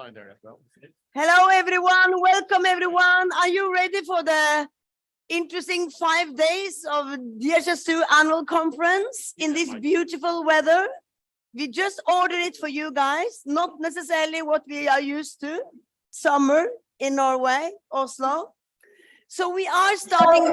outside there as well. Hello, everyone. Welcome, everyone. Are you ready for the interesting 5 days of DHIS2 Annual Conference in this beautiful weather? We just ordered it for you guys, not necessarily what we are used to, summer in Norway, Oslo. So we are starting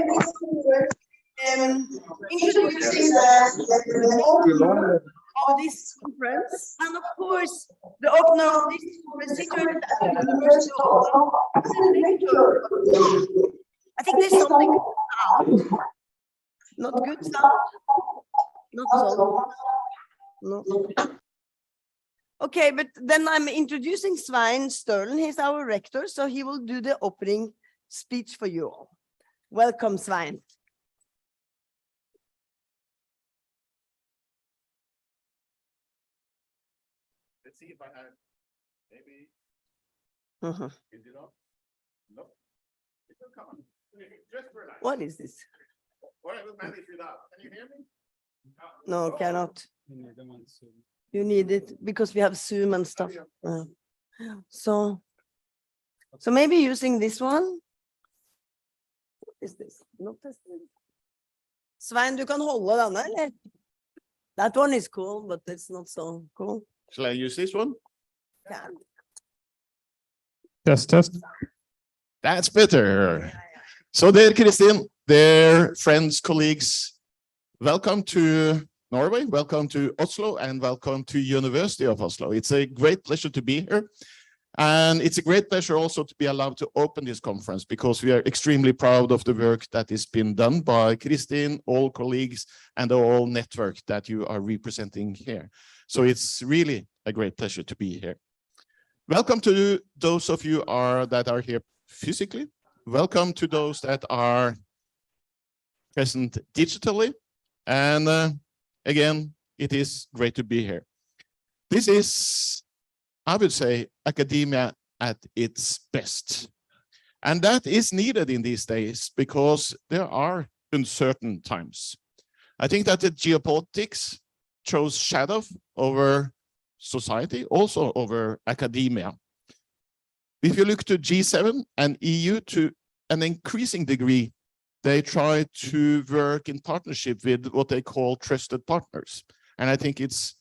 introducing the of this conference, and of course, the opener of this conference situated at the University of Oslo. I think there's something out. Not good sound. Not so. No. Okay, but then I'm introducing Svein Stølen. He's our rector, so he will do the opening speech for you all. Welcome, Svein. Let's see if I have maybe. Is it on? No. It will come on. Just relax. What is this? Or I will manage without. Can you hear me? No, cannot. You need it because we have Zoom and stuff. So maybe using this one. What is this? Not this one. Svein, du kan holde denne, eller? That one is cool, but it's not so cool. Shall I use this one? Yeah. Test. That's better. So there, Kristin, dear friends, colleagues, welcome to Norway, welcome to Oslo, and welcome to University of Oslo. It's a great pleasure to be here. And it's a great pleasure also to be allowed to open this conference because we are extremely proud of the work that has been done by Kristin, all colleagues, and the whole network that you are representing here. So it's really a great pleasure to be here. Welcome to those of you that are here physically. Welcome to those that are present digitally. And again, it is great to be here. This is, I would say, academia at its best. And that is needed in these days because there are uncertain times. I think that the geopolitics throws shadow over society, also over academia. If you look to G7 and EU, to an increasing degree, they try to work in partnership with what they call trusted partners. And I think it's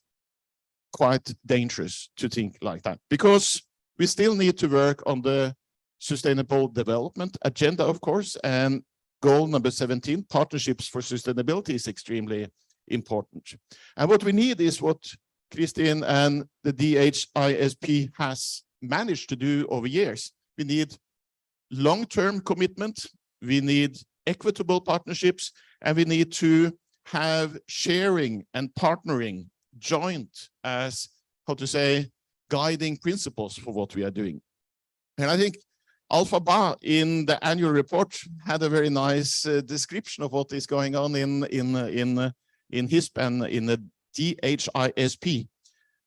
quite dangerous to think like that because we still need to work on the sustainable development agenda, of course, and goal number 17, partnerships for sustainability, is extremely important. And what we need is what Kristin and the DHISP has managed to do over years. We need long-term commitment, we need equitable partnerships, and we need to have sharing and partnering joint as, how to say, guiding principles for what we are doing. And I think Alpha Ba in the annual report had a very nice description of what is going on in HISP and in the DHISP,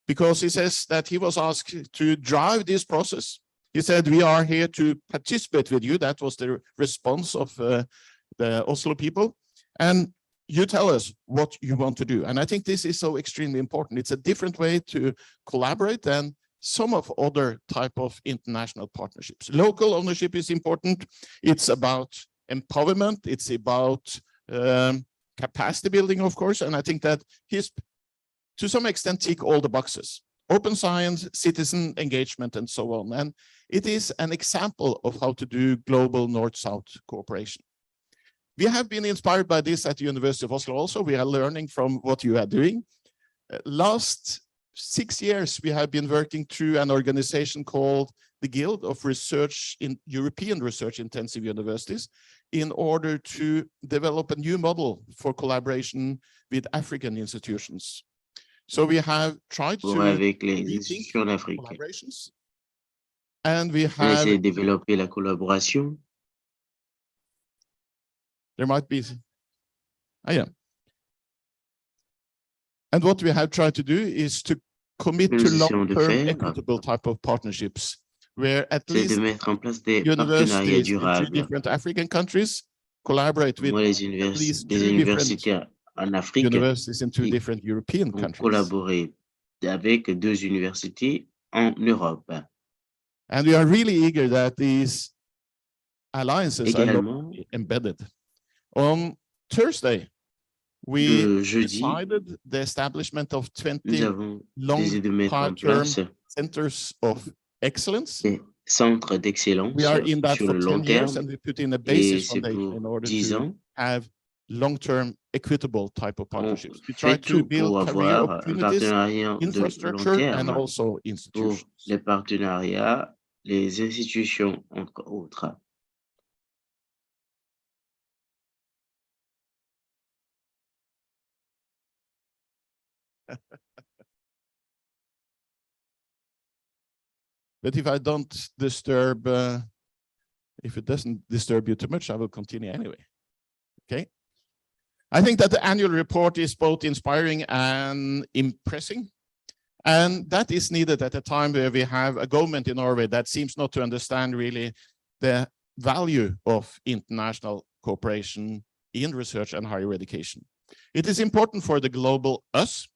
because he says that he was asked to drive this process. He said, we are here to participate with you. That was the response of the Oslo people. And you tell us what you want to do. And I think this is so extremely important. It's a different way to collaborate than some of other type of international partnerships. Local ownership is important. It's about empowerment. It's about capacity building, of course. And I think that HISP, to some extent, tick all the boxes. Open science, citizen engagement, and so on. And it is an example of how to do global North-South cooperation. We have been inspired by this at the University of Oslo also. We are learning from what you are doing. Last 6 years, we have been working through an organization called the Guild of Research in European Research Intensive Universities in order to develop a new model for collaboration with African institutions. So we have tried to avec les institutions africaines. collaborations, and we On a essayé have de développer la collaboration. there might be, yeah. And what we have tried to do is to commit to long-term equitable type of partnerships, where at C'est least de mettre en place des partenariats universities in 3 durables. different African countries collaborate with Moi, at least des 2 different universités en Afrique universities in 2 qui different European ont countries. collaboré avec 2 universités en Europe. And we are really eager that these alliances are Également, embedded. On Thursday, we le jeudi, decided the establishment of nous 20 avons décidé de mettre en long-term place centers of excellence. des centres d'excellence We are in that sur for le 10 long years, terme and we put in a et basis c'est foundation in pour order 10 to ans. have long-term equitable type of On partnerships. We fait try to tout build pour career avoir un opportunities, partenariat de long infrastructure, and terme also pour institutions. les partenariats, les institutions, entre autres. But if I don't disturb, if it doesn't disturb you too much, I will continue anyway. Okay. I think that the annual report is both inspiring and impressing. And that is needed at a time where we have a government in Norway that seems not to understand really the value of international cooperation in research and higher education. It is important for the global us,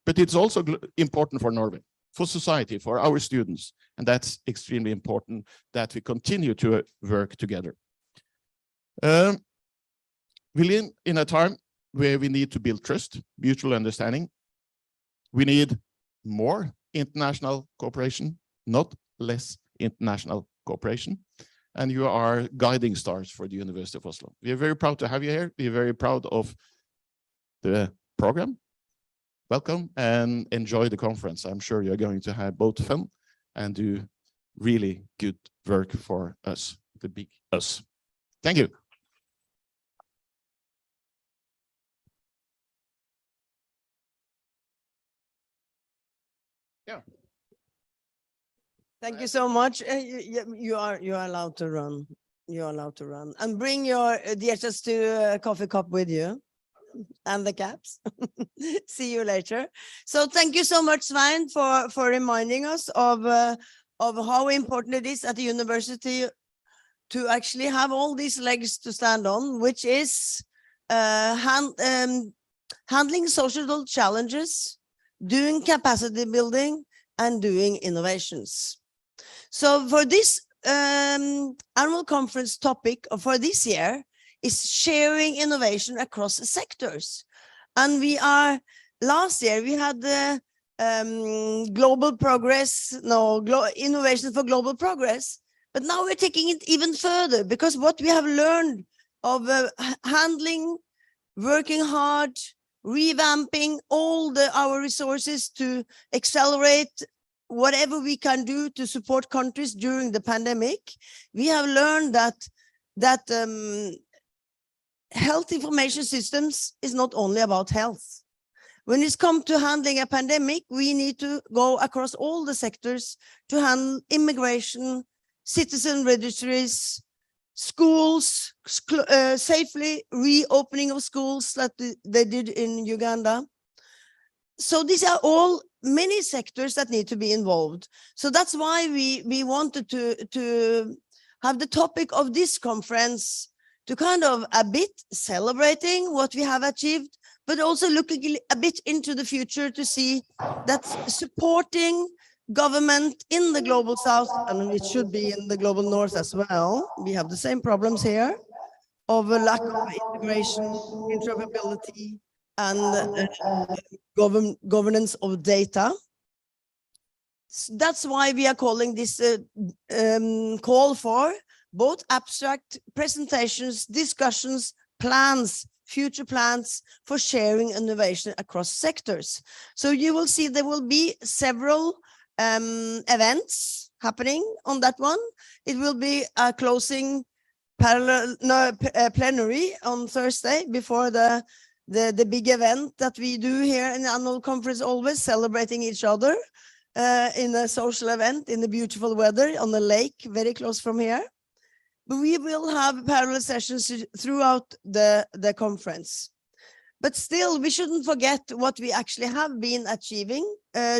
but it's also important for Norway, for society, for our students. And that's extremely important that we continue to work together. We live in a time where we need to build trust, mutual understanding. We need more international cooperation, not less international cooperation. And you are guiding stars for the University of Oslo. We are very proud to have you here. We are very proud of the program. Welcome and enjoy the conference. I'm sure you're going to have both fun and do really good work for us, the big us. Thank you. Yeah. Thank you so much. You are allowed to run. You're allowed to run. And bring your DHIS2 coffee cup with you and the caps. See you later. So thank you so much, Svein, for reminding us of how important it is at the university to actually have all these legs to stand on, which is handling social challenges, doing capacity building, and doing innovations. So for this annual conference topic for this year is sharing innovation across sectors. And last year we had the innovation for global progress, but now we're taking it even further, because what we have learned of handling, working hard, revamping all our resources to accelerate whatever we can do to support countries during the pandemic. We have learned that health information systems is not only about health. When it's come to handling a pandemic, we need to go across all the sectors to handle immigration, citizen registries, schools, safely reopening of schools that they did in Uganda. So these are all many sectors that need to be involved. So that's why we wanted to have the topic of this conference to kind of a bit celebrating what we have achieved, but also looking a bit into the future to see that supporting government in the global south, and it should be in the global north as well. We have the same problems here of a lack of integration, interoperability, and governance of data. That's why we are calling this call for both abstract presentations, discussions, plans, future plans for sharing innovation across sectors. So you will see there will be several events happening on that one. It will be a closing plenary on Thursday before the big event that we do here in the annual conference, always celebrating each other in a social event in the beautiful weather on the lake very close from here. But we will have parallel sessions throughout the conference. But still, we shouldn't forget what we actually have been achieving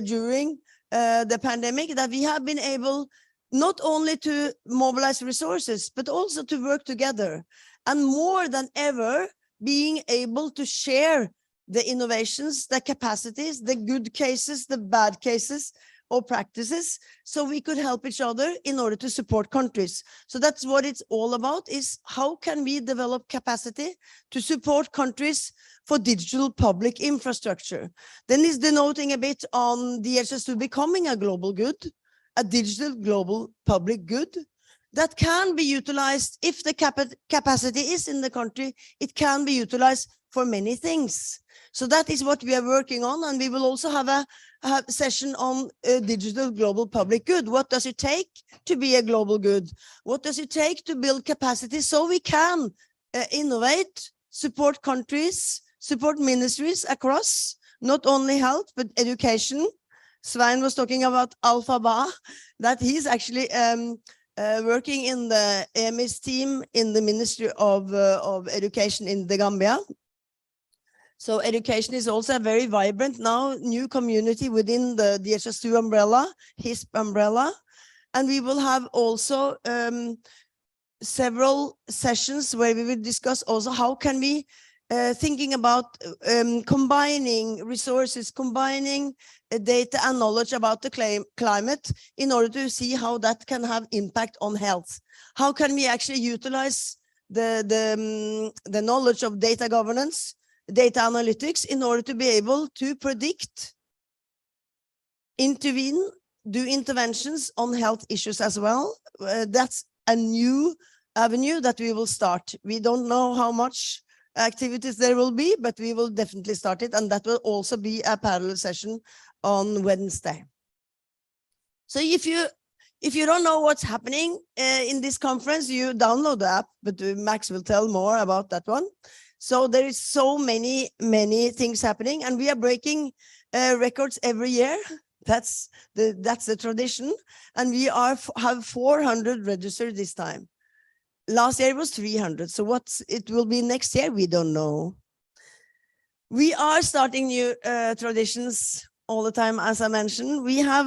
during the pandemic, that we have been able not only to mobilize resources, but also to work together. And more than ever, being able to share the innovations, the capacities, the good cases, the bad cases, or practices so we could help each other in order to support countries. So that's what it's all about, is how can we develop capacity to support countries for digital public infrastructure. Then it's denoting a bit on DHIS2 becoming a global good, a digital global public good that can be utilized if the capacity is in the country. It can be utilized for many things. So that is what we are working on, and we will also have a session on digital global public good. What does it take to be a global good? What does it take to build capacity so we can innovate, support countries, support ministries across, not only health, but education. Svein was talking about Alphaba, that he's actually working in the EMIS team in the Ministry of Education in the Gambia. So education is also a very vibrant now new community within the DHIS2 umbrella, HISP umbrella. And we will have also several sessions where we will discuss also how can we thinking about combining resources, combining data and knowledge about the climate in order to see how that can have impact on health. How can we actually utilize the knowledge of data governance, data analytics in order to be able to predict, intervene, do interventions on health issues as well. That's a new avenue that we will start. We don't know how much activities there will be, but we will definitely start it, and that will also be a parallel session on Wednesday. So if you don't know what's happening in this conference, you download the app, but Max will tell more about that one. So there is so many things happening, and we are breaking records every year. That's the tradition, and we have 400 registered this time. Last year it was 300. So what it will be next year, we don't know. We are starting new traditions all the time, as I mentioned. We have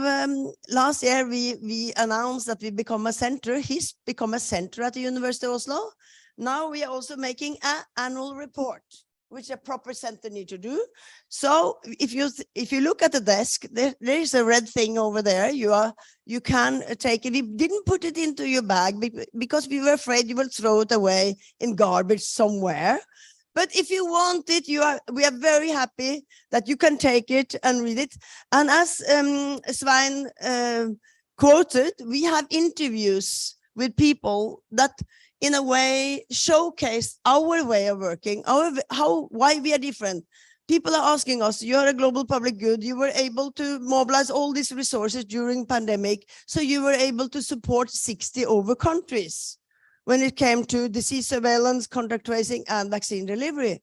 last year we announced that we become a center. He's become a center at the University of Oslo. Now we are also making an annual report, which a proper center need to do. So if you look at the desk, there is a red thing over there. You can take it. We didn't put it into your bag because we were afraid you will throw it away in garbage somewhere. But if you want it, we are very happy that you can take it and read it. And as Svein quoted, we have interviews with people that in a way showcase our way of working, why we are different. People are asking us, you're a global public good, you were able to mobilize all these resources during pandemic, so you were able to support 60 over countries when it came to disease surveillance, contact tracing, and vaccine delivery.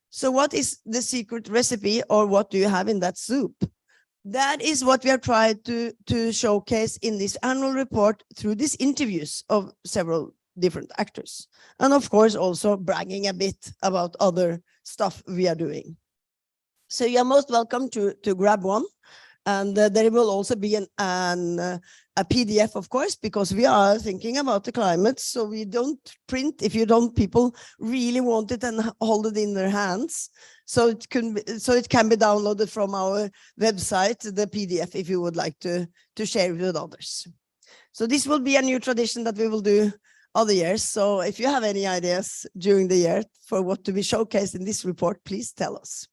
So what is the secret recipe, or what do you have in that soup? That is what we are trying to showcase in this annual report through these interviews of several different actors. And of course, also bragging a bit about other stuff we are doing. So you're most welcome to grab one. And there will also be a PDF, of course, because we are thinking about the climate. So we don't print if people really want it and hold it in their hands. So it can be downloaded from our website, the PDF, if you would like to share it with others. So this will be a new tradition that we will do other years. So if you have any ideas during the year for what to be showcased in this report, please tell us.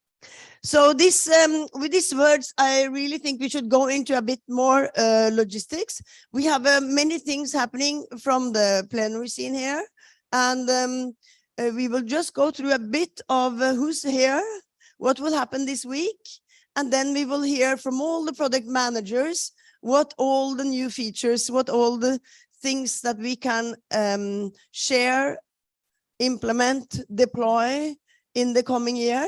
So this, with these words, I really think we should go into a bit more logistics. We have many things happening from the plenary scene here, and we will just go through a bit of who's here, what will happen this week, and then we will hear from all the product managers what all the new features, what all the things that we can share, implement, deploy in the coming year.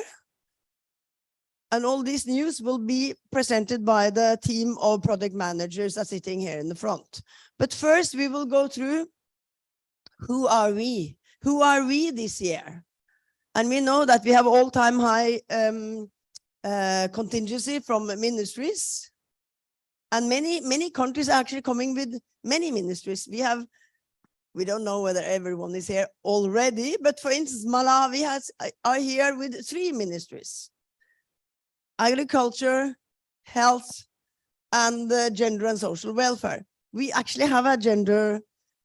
And all this news will be presented by the team of product managers that are sitting here in the front. But first, we will go through who are we? Who are we this year? And we know that we have all-time high contingency from ministries. And many countries are actually coming with many ministries. We don't know whether everyone is here already, but for instance, Malawi are here with 3 ministries. Agriculture, health, and gender and social welfare. We actually have a gender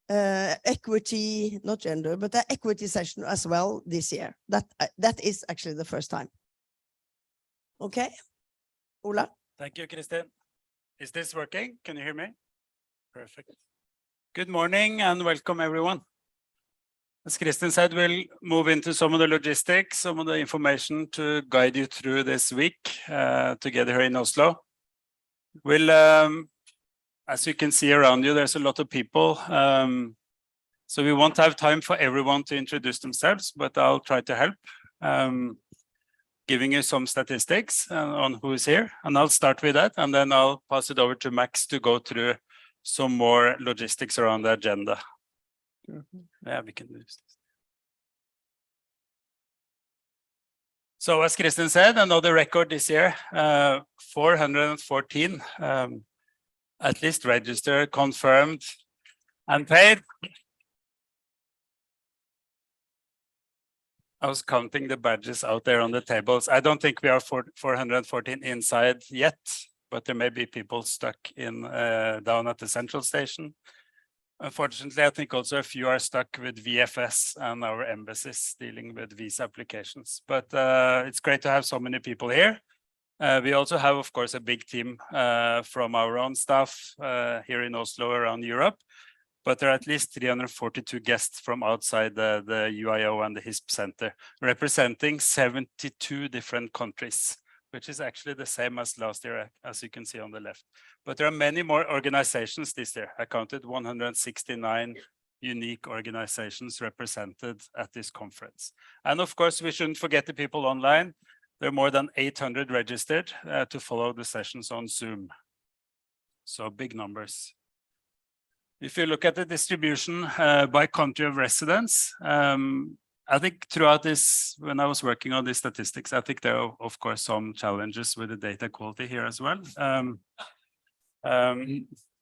equity, not gender, but an equity session as well this year. That is actually the first time. Okay, Ola. Thank you, Kristin. Is this working? Can you hear me? Perfect. Good morning and welcome everyone. As Kristin said, we'll move into some of the logistics, some of the information to guide you through this week together here in Oslo. We'll, as you can see around you, there's a lot of people. So we won't have time for everyone to introduce themselves, but I'll try to help. Giving you some statistics on who is here, and I'll start with that, and then I'll pass it over to Max to go through some more logistics around the agenda. Yeah, we can do this. So as Kristin said, another record this year, 414 at least registered, confirmed, and paid. I was counting the badges out there on the tables. I don't think we are 414 inside yet, but there may be people stuck in down at the central station. Unfortunately, I think also a few are stuck with VFS and our embassies dealing with visa applications. But it's great to have so many people here. We also have, of course, a big team from our own staff here in Oslo, around Europe. But there are at least 342 guests from outside the UIO and the HISP Center, representing 72 different countries, which is actually the same as last year, as you can see on the left. But there are many more organizations this year. I counted 169 unique organizations represented at this conference. And of course, we shouldn't forget the people online. There are more than 800 registered to follow the sessions on Zoom. So big numbers. If you look at the distribution by country of residence, I think throughout this, when I was working on these statistics, I think there are, of course, some challenges with the data quality here as well.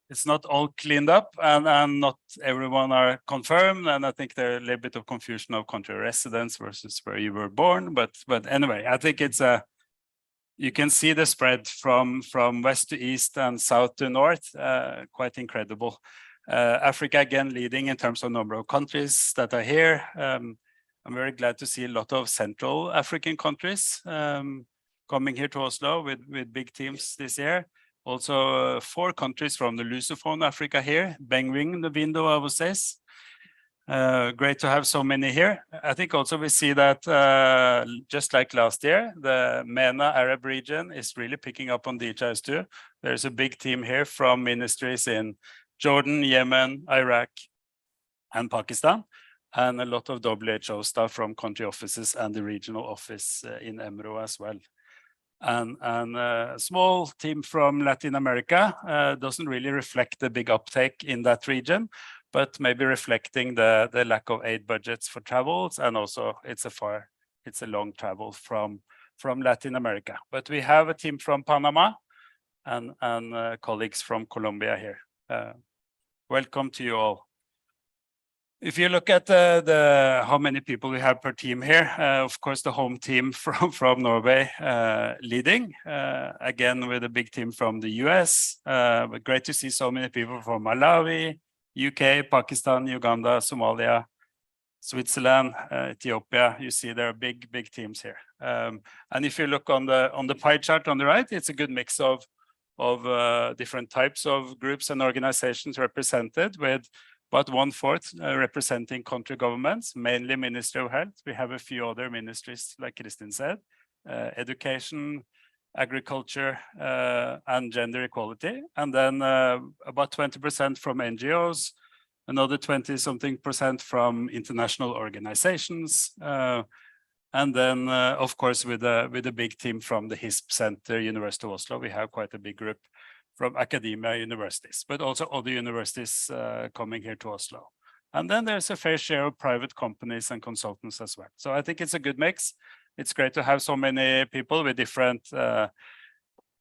It's not all cleaned up and not everyone are confirmed. And I think there's a little bit of confusion of country of residence versus where you were born. But anyway, I think it's you can see the spread from west to east and south to north, quite incredible. Africa again leading in terms of number of countries that are here. I'm very glad to see a lot of Central African countries coming here to Oslo with big teams this year. Also 4 countries from the Lusophone Africa here, banging the window, I would say. Great to have so many here. I think also we see that just like last year, the MENA Arab region is really picking up on DHIS2. There's a big team here from ministries in Jordan, Yemen, Iraq, and Pakistan, and a lot of WHO staff from country offices and the regional office in Emro as well. And a small team from Latin America doesn't really reflect the big uptake in that region, but maybe reflecting the lack of aid budgets for travels, and also it's a long travel from Latin America. But we have a team from Panama and colleagues from Colombia here. Welcome to you all. If you look at how many people we have per team here, of course, the home team from Norway leading, again, with a big team from the US, but great to see so many people from Malawi, UK, Pakistan, Uganda, Somalia, Switzerland, Ethiopia. You see there are big teams here. And if you look on the pie chart on the right, it's a good mix of different types of groups and organizations represented, with about 1/4 representing country governments, mainly Ministry of Health. We have a few other ministries, like Kristin said, education, agriculture, and gender equality. And then about 20% from NGOs, another 20-something% from international organizations. And then, of course, with a big team from the HISP Center, University of Oslo, we have quite a big group from academia universities, but also other universities coming here to Oslo. And then there's a fair share of private companies and consultants as well. So I think it's a good mix. It's great to have so many people with different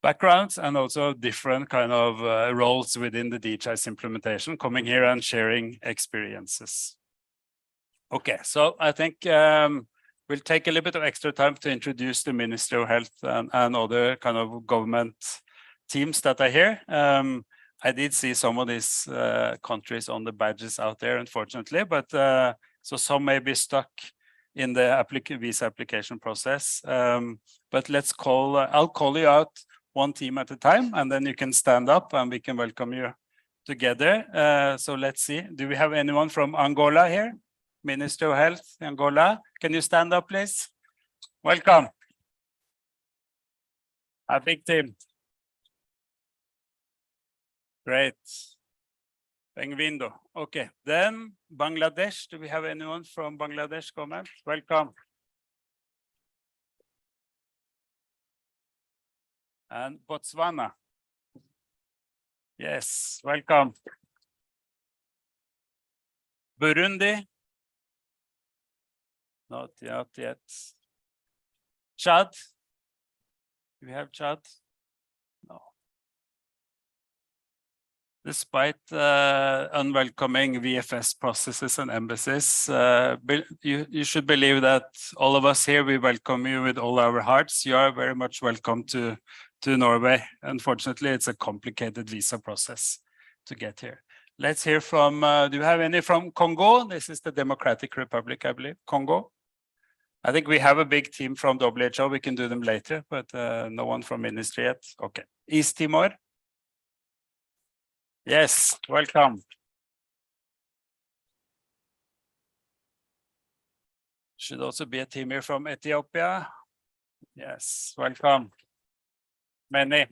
backgrounds and also different kind of roles within the DHIS implementation, coming here and sharing experiences. Okay, so I think we'll take a little bit of extra time to introduce the Ministry of Health and other kind of government teams that are here. I did see some of these countries on the badges out there, unfortunately, but so some may be stuck in the visa application process. But I'll call you out one team at a time, and then you can stand up and we can welcome you together. So let's see. Do we have anyone from Angola here? Minister of Health, Angola. Can you stand up, please? Welcome. A big team. Great. Bem-vindo. Okay, then Bangladesh. Do we have anyone from Bangladesh comment? Welcome. And Botswana. Yes, welcome. Burundi. Not yet. Chad. Do we have Chad? No. Despite unwelcoming VFS processes and embassies, you should believe that all of us here, we welcome you with all our hearts. You are very much welcome to Norway. Unfortunately, it's a complicated visa process to get here. Let's hear from, do you have any from Congo? This is the Democratic Republic, I believe. Congo. I think we have a big team from WHO. We can do them later, but no one from ministry yet. Okay. East Timor. Yes, welcome. Should also be a team here from Ethiopia. Yes, welcome. Many.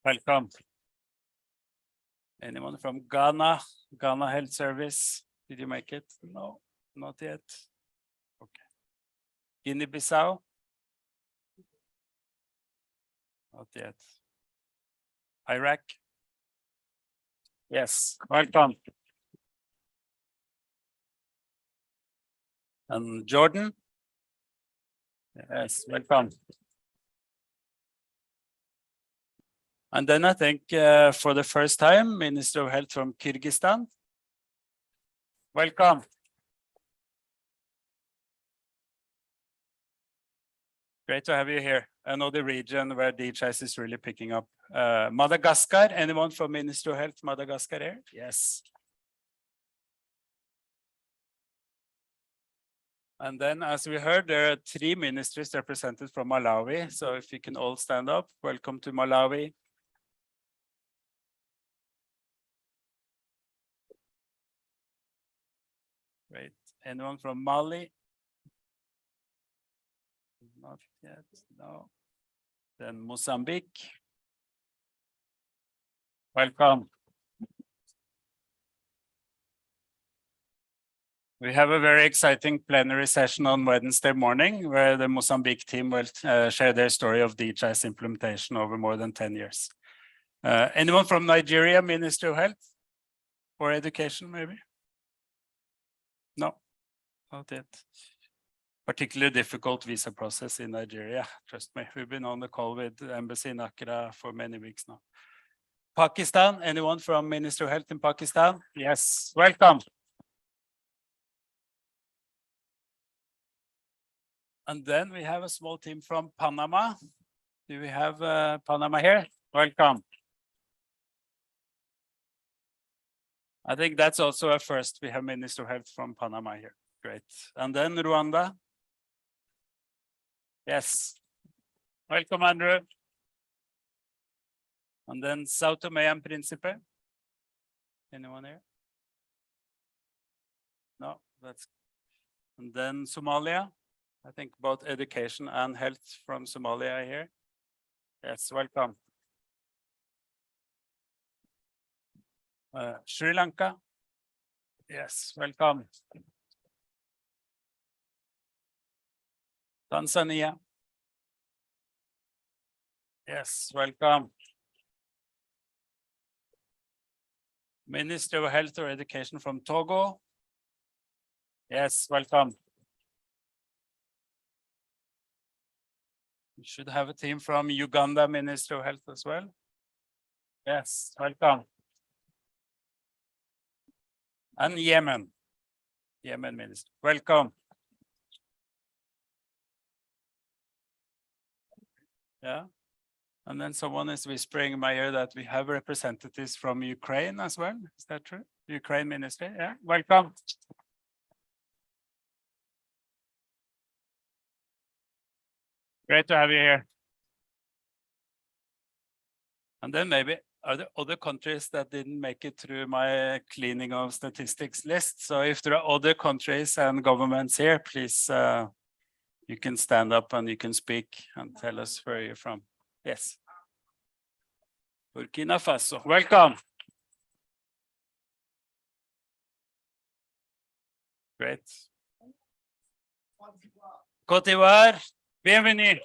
Welcome. Anyone from Ghana? Ghana Health Service. Did you make it? No, not yet. Okay. Guinea-Bissau? Not yet. Iraq? Yes, welcome. And Jordan? Yes, welcome. And then I think for the first time, Minister of Health from Kyrgyzstan. Welcome. Great to have you here. Another region where DHIS is really picking up. Madagascar, anyone from Ministry of Health, Madagascar here? Yes. And then, as we heard, there are 3 ministries represented from Malawi. So if you can all stand up, welcome to Malawi. Great. Anyone from Mali? Not yet, no. Then Mozambique. Welcome. We have a very exciting plenary session on Wednesday morning where the Mozambique team will share their story of DHIS implementation over more than 10 years. Anyone from Nigeria, Ministry of Health or Education, maybe? No, not yet. Particularly difficult visa process in Nigeria, trust me. We've been on the call with the embassy in Accra for many weeks now. Pakistan, anyone from Ministry of Health in Pakistan? Yes, welcome. And then we have a small team from Panama. Do we have Panama here? Welcome. I think that's also a first. We have Minister of Health from Panama here. Great. And then Rwanda. Yes. Welcome, Andrew. And then Sao Tome and Principe. Anyone here? No, that's. And then Somalia. I think both education and health from Somalia are here. Yes, welcome. Sri Lanka. Yes, welcome. Tanzania. Yes, welcome. Minister of Health or Education from Togo. Yes, welcome. We should have a team from Uganda, Minister of Health as well. Yes, welcome. And Yemen. Yemen Minister, welcome. Yeah. And then someone is whispering in my ear that we have representatives from Ukraine as well. Is that true? Ukraine Ministry, yeah, welcome. Great to have you here. And then maybe are there other countries that didn't make it through my cleaning of statistics list? So if there are other countries and governments here, please, you can stand up and you can speak and tell us where you're from. Yes. Burkina Faso, welcome. Great. Côte d'Ivoire, bienvenue.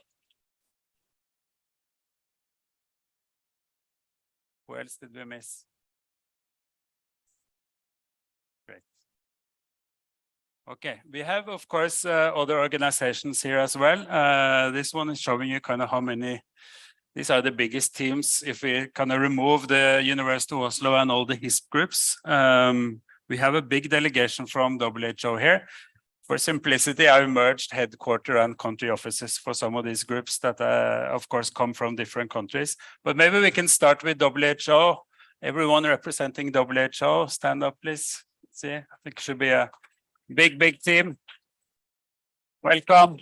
Who else did we miss? Great. Okay, we have, of course, other organizations here as well. This one is showing you kind of how many, these are the biggest teams. If we kind of remove the University of Oslo and all the HISP groups, we have a big delegation from WHO here. For simplicity, I've merged headquarter and country offices for some of these groups that, of course, come from different countries. But maybe we can start with WHO. Everyone representing WHO, stand up, please. See, I think it should be a big team. Welcome.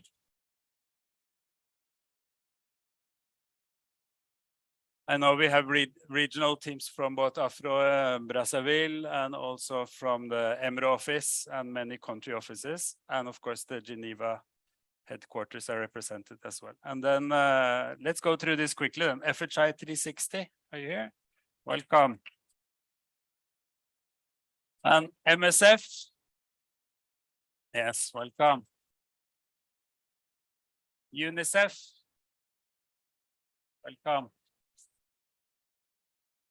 I know we have regional teams from both Afro Brazzaville and also from the EMRO office and many country offices. And of course, the Geneva headquarters are represented as well. And then let's go through this quickly. Then FHI 360, are you here? Welcome. And MSF. Yes, welcome. UNICEF. Welcome.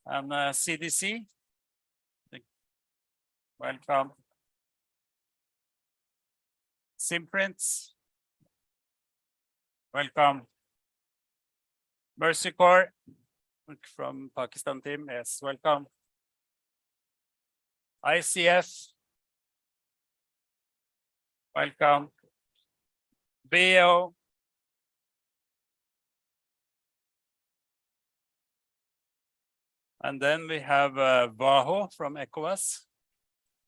And CDC. Welcome. Simprints. Welcome. Mercy Corps from Pakistan team. Yes, welcome. ICF. Welcome. BO. And then we have Vaho from ECOWAS.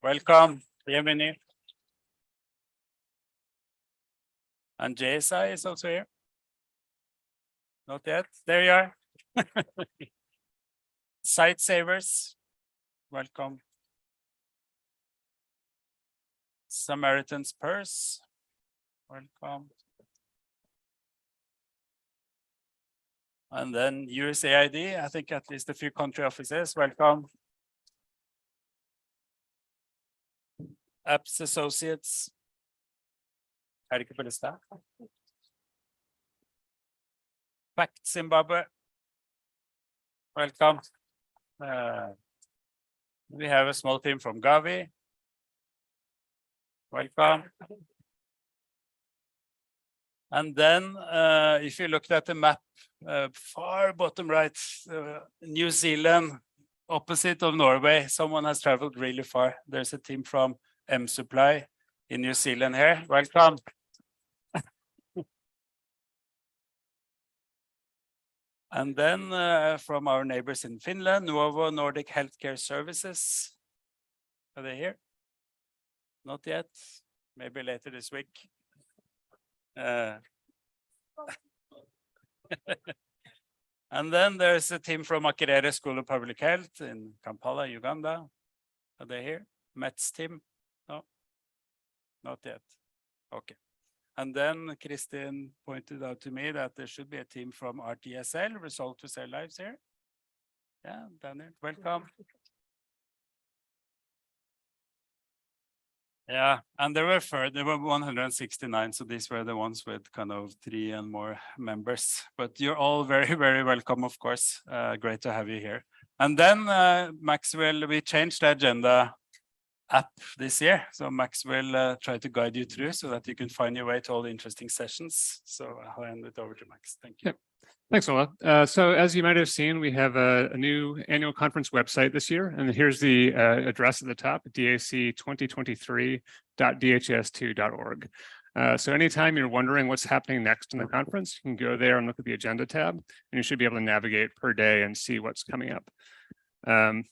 Welcome, bienvenue. And JSI is also here. Not yet. There you are. Site Savers. Welcome. Samaritan's Purse. Welcome. And then USAID, I think at least a few country offices. Welcome. Apps Associates. Pact Zimbabwe. Welcome. We have a small team from Gavi. Welcome. And then if you looked at the map, far bottom right, New Zealand, opposite of Norway, someone has traveled really far. There's a team from M Supply in New Zealand here. Welcome. And then from our neighbors in Finland, Nuovo Nordic Healthcare Services. Are they here? Not yet. Maybe later this week. And then there's a team from Makerere School of Public Health in Kampala, Uganda. Are they here? Met's team? No, not yet. Okay. And then Kristin pointed out to me that there should be a team from RTSL, Resolve to Save Lives here. Yeah, Daniel, welcome. Yeah, and there were 169, so these were the ones with kind of 3 and more members. But you're all very, very welcome, of course. Great to have you here. And then Maxwell, we changed the agenda app this year. So Max will try to guide you through so that you can find your way to all the interesting sessions. So I'll hand it over to Max. Thank you. Yep. Thanks, Ola. So as you might have seen, we have a new annual conference website this year, and here's the address at the top, dac2023.dhis2.org. So anytime you're wondering what's happening next in the conference, you can go there and look at the agenda tab, and you should be able to navigate per day and see what's coming up. To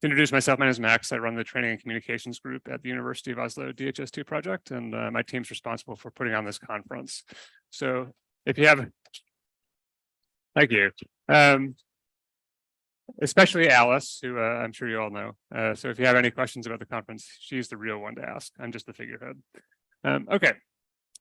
introduce myself, my name is Max. I run the Training and Communications Group at the University of Oslo DHIS2 project, and my team's responsible for putting on this conference. So if you have, thank you. Especially Alice, who I'm sure you all know. So if you have any questions about the conference, she's the real one to ask. I'm just the figurehead. Okay,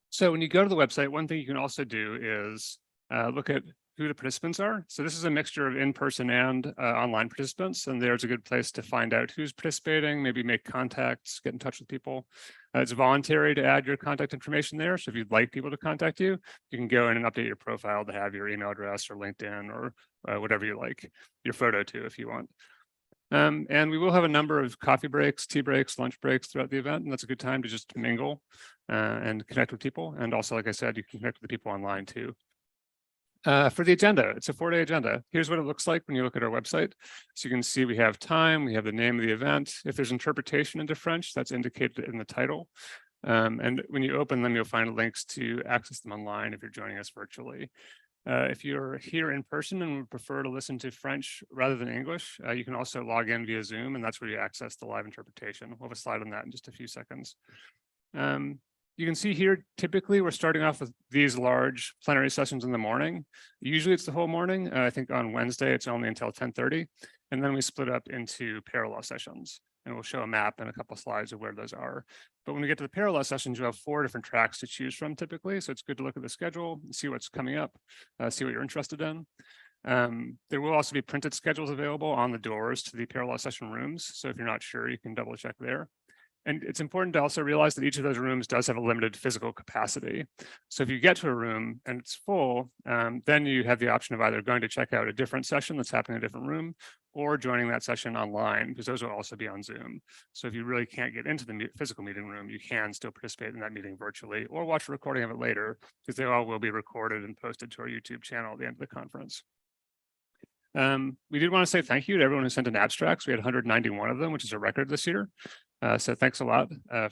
so when you go to the website, one thing you can also do is look at who the participants are. So this is a mixture of in-person and online participants, and there's a good place to find out who's participating, maybe make contacts, get in touch with people. It's voluntary to add your contact information there. So if you'd like people to contact you, you can go in and update your profile to have your email address or LinkedIn or whatever you like, your photo too, if you want. And we will have a number of coffee breaks, tea breaks, lunch breaks throughout the event, and that's a good time to just mingle and connect with people. And also, like I said, you can connect with the people online too. For the agenda, it's a 4-day agenda. Here's what it looks like when you look at our website. So you can see we have time, we have the name of the event. If there's interpretation into French, that's indicated in the title. And when you open them, you'll find links to access them online if you're joining us virtually. If you're here in person and would prefer to listen to French rather than English, you can also log in via Zoom, and that's where you access the live interpretation. We'll have a slide on that in just a few seconds. You can see here, typically, we're starting off with these large plenary sessions in the morning. Usually it's the whole morning. I think on Wednesday, it's only until 10:30. And then we split up into parallel sessions. And we'll show a map and a couple of slides of where those are. But when we get to the parallel sessions, you have 4 different tracks to choose from typically. So it's good to look at the schedule, see what's coming up, see what you're interested in. There will also be printed schedules available on the doors to the parallel session rooms. So if you're not sure, you can double check there. And it's important to also realize that each of those rooms does have a limited physical capacity. So if you get to a room and it's full, then you have the option of either going to check out a different session that's happening in a different room or joining that session online, because those will also be on Zoom. So if you really can't get into the physical meeting room, you can still participate in that meeting virtually or watch a recording of it later, because they all will be recorded and posted to our YouTube channel at the end of the conference. We did want to say thank you to everyone who sent in abstracts. We had 191 of them, which is a record this year. So thanks a lot,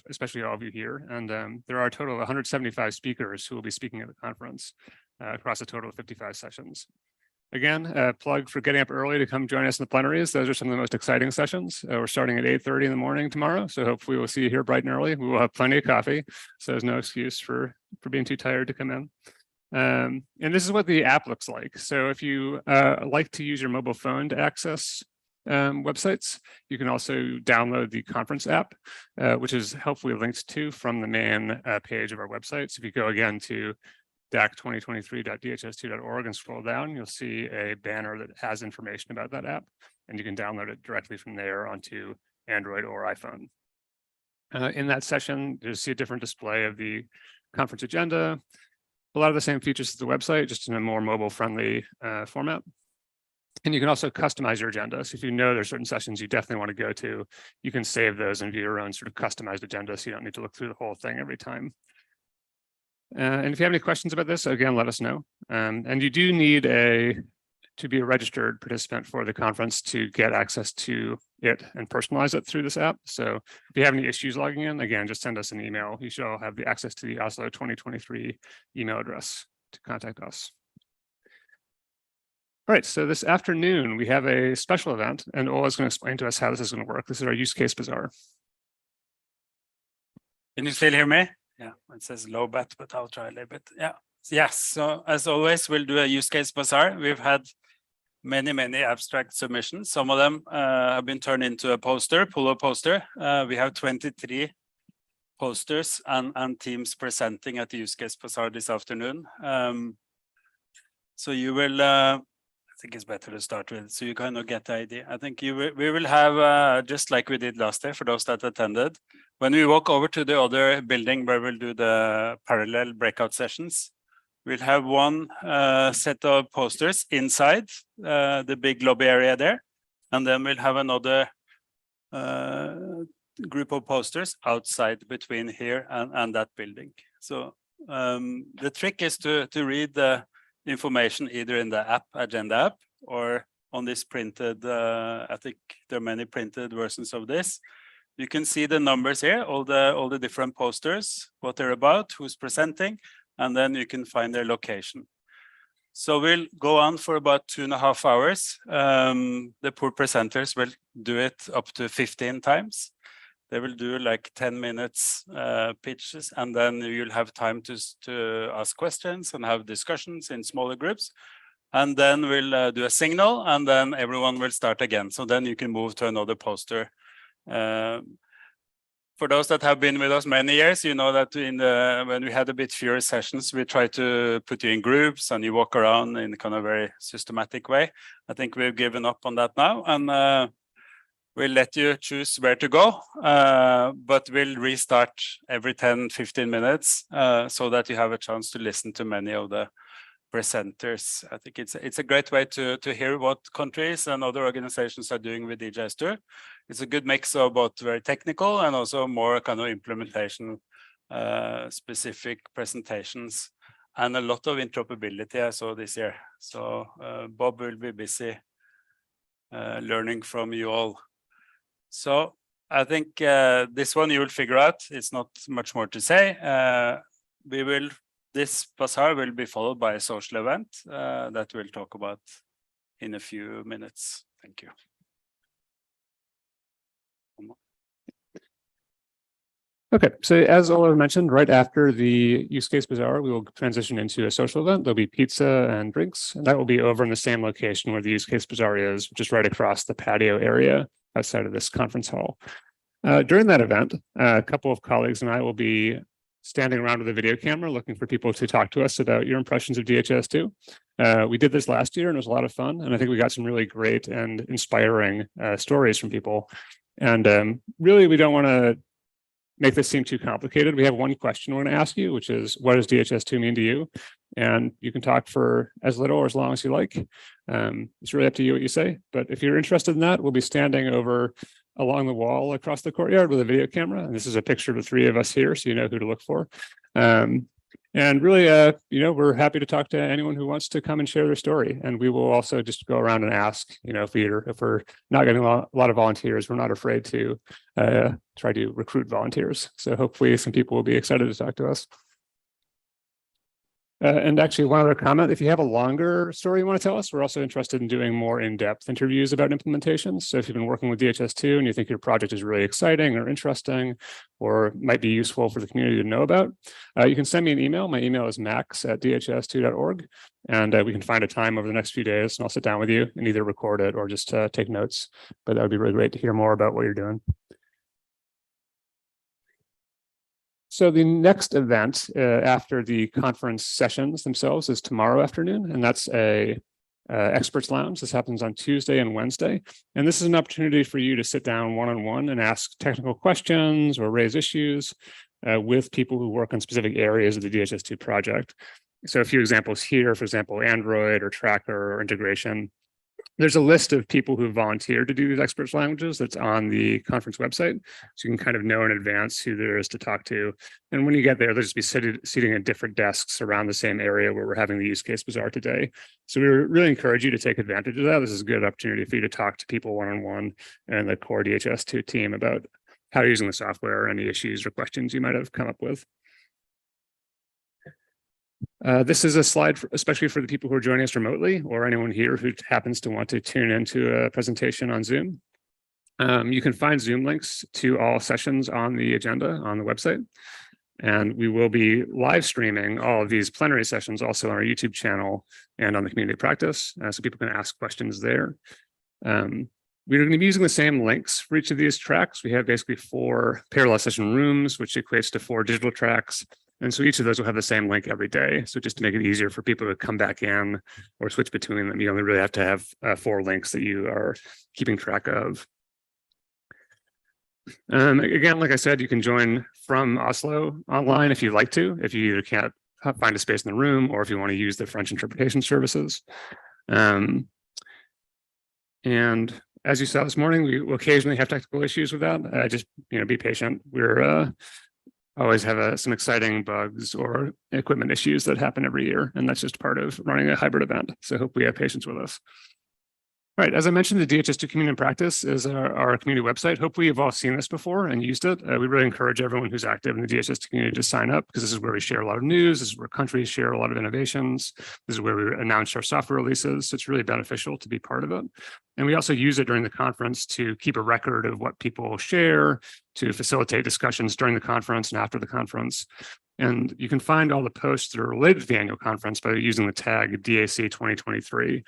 especially all of you here. And there are a total of 175 speakers who will be speaking at the conference across a total of 55 sessions. Again, plug for getting up early to come join us in the plenaries. Those are some of the most exciting sessions. We're starting at 8:30 in the morning tomorrow. So hopefully we'll see you here bright and early. We will have plenty of coffee. So there's no excuse for being too tired to come in. And this is what the app looks like. So if you like to use your mobile phone to access websites, you can also download the conference app, which is helpfully linked to from the main page of our website. So if you go again to dac2023.dhis2.org and scroll down, you'll see a banner that has information about that app, and you can download it directly from there onto Android or iPhone. In that session, you'll see a different display of the conference agenda, a lot of the same features as the website, just in a more mobile-friendly format. And you can also customize your agenda. So if you know there's certain sessions you definitely want to go to, you can save those and view your own sort of customized agenda, so you don't need to look through the whole thing every time. And if you have any questions about this, again, let us know. And you do need to be a registered participant for the conference to get access to it and personalize it through this app. So if you have any issues logging in, again, just send us an email. You should all have the access to the Oslo 2023 email address to contact us. All right, so this afternoon, we have a special event, and Ola is going to explain to us how this is going to work. This is our use case bazaar. Can you still hear me? Yeah, it says low bat, but I'll try a little bit. Yeah. Yes. So as always, we'll do a use case bazaar. We've had many abstract submissions. Some of them have been turned into a poster, pull-up poster. We have 23 posters and teams presenting at the use case bazaar this afternoon. So you will, I think it's better to start with, so you kind of get the idea. I think we will have, just like we did last year, for those that attended, when we walk over to the other building where we'll do the parallel breakout sessions, we'll have one set of posters inside the big lobby area there. And then we'll have another group of posters outside between here and that building. So the trick is to read the information either in the app, agenda app, or on this printed, I think there are many printed versions of this. You can see the numbers here, all the different posters, what they're about, who's presenting, and then you can find their location. So we'll go on for about 2.5 hours. The poor presenters will do it up to 15 times. They will do like 10 minutes pitches, and then you'll have time to ask questions and have discussions in smaller groups. And then we'll do a signal, and then everyone will start again. So then you can move to another poster. For those that have been with us many years, you know that when we had a bit fewer sessions, we try to put you in groups and you walk around in kind of very systematic way. I think we've given up on that now, and we'll let you choose where to go, but we'll restart every 10-15 minutes so that you have a chance to listen to many of the presenters. I think it's a great way to hear what countries and other organizations are doing with DHIS2. It's a good mix of both very technical and also more kind of implementation specific presentations, and a lot of interoperability I saw this year. So Bob will be busy learning from you all. So I think this one you will figure out. It's not much more to say. This bazaar will be followed by a social event that we'll talk about in a few minutes. Thank you. Okay, so as Ola mentioned, right after the use case bazaar, we will transition into a social event. There'll be pizza and drinks, and that will be over in the same location where the use case bazaar is, just right across the patio area outside of this conference hall. During that event, a couple of colleagues and I will be standing around with a video camera looking for people to talk to us about your impressions of DHIS2. We did this last year and it was a lot of fun, and I think we got some really great and inspiring stories from people. And really, we don't want to make this seem too complicated. We have one question we're going to ask you, which is, what does DHIS2 mean to you? And you can talk for as little or as long as you like. It's really up to you what you say. But if you're interested in that, we'll be standing over along the wall across the courtyard with a video camera. And this is a picture of the three of us here, so you know who to look for. And really, we're happy to talk to anyone who wants to come and share their story. And we will also just go around and ask, if we're not getting a lot of volunteers, we're not afraid to try to recruit volunteers. So hopefully some people will be excited to talk to us. And actually, one other comment, if you have a longer story you want to tell us, we're also interested in doing more in-depth interviews about implementations. So if you've been working with DHIS2 and you think your project is really exciting or interesting or might be useful for the community to know about, you can send me an email. My email is max@dhis2.org, and we can find a time over the next few days and I'll sit down with you and either record it or just take notes. But that would be really great to hear more about what you're doing. So the next event after the conference sessions themselves is tomorrow afternoon, and that's a experts lounge. This happens on Tuesday and Wednesday. And this is an opportunity for you to sit down one-on-one and ask technical questions or raise issues with people who work on specific areas of the DHIS2 project. So a few examples here, for example, Android or Tracker or integration. There's a list of people who volunteered to do these experts lounges that's on the conference website. So you can kind of know in advance who there is to talk to. And when you get there, they'll just be sitting at different desks around the same area where we're having the use case bazaar today. So we really encourage you to take advantage of that. This is a good opportunity for you to talk to people one-on-one and the core DHIS2 team about how you're using the software or any issues or questions you might have come up with. This is a slide, especially for the people who are joining us remotely or anyone here who happens to want to tune into a presentation on Zoom. You can find Zoom links to all sessions on the agenda on the website. And we will be live streaming all of these plenary sessions also on our YouTube channel and on the community practice, so people can ask questions there. We're going to be using the same links for each of these tracks. We have basically 4 parallel session rooms, which equates to 4 digital tracks. And so each of those will have the same link every day. So just to make it easier for people to come back in or switch between them, you only really have to have 4 links that you are keeping track of. Again, like I said, you can join from Oslo online if you'd like to, if you either can't find a space in the room or if you want to use the French interpretation services. And as you saw this morning, we will occasionally have technical issues with that. Just be patient. We're always have some exciting bugs or equipment issues that happen every year, and that's just part of running a hybrid event. So I hope we have patience with us. All right, as I mentioned, the DHIS2 Community in Practice is our community website. Hopefully you've all seen this before and used it. We really encourage everyone who's active in the DHIS2 community to sign up, because this is where we share a lot of news. This is where countries share a lot of innovations. This is where we announce our software releases. So it's really beneficial to be part of it. And we also use it during the conference to keep a record of what people share, to facilitate discussions during the conference and after the conference. And you can find all the posts that are related to the annual conference by using the tag DAC 2023.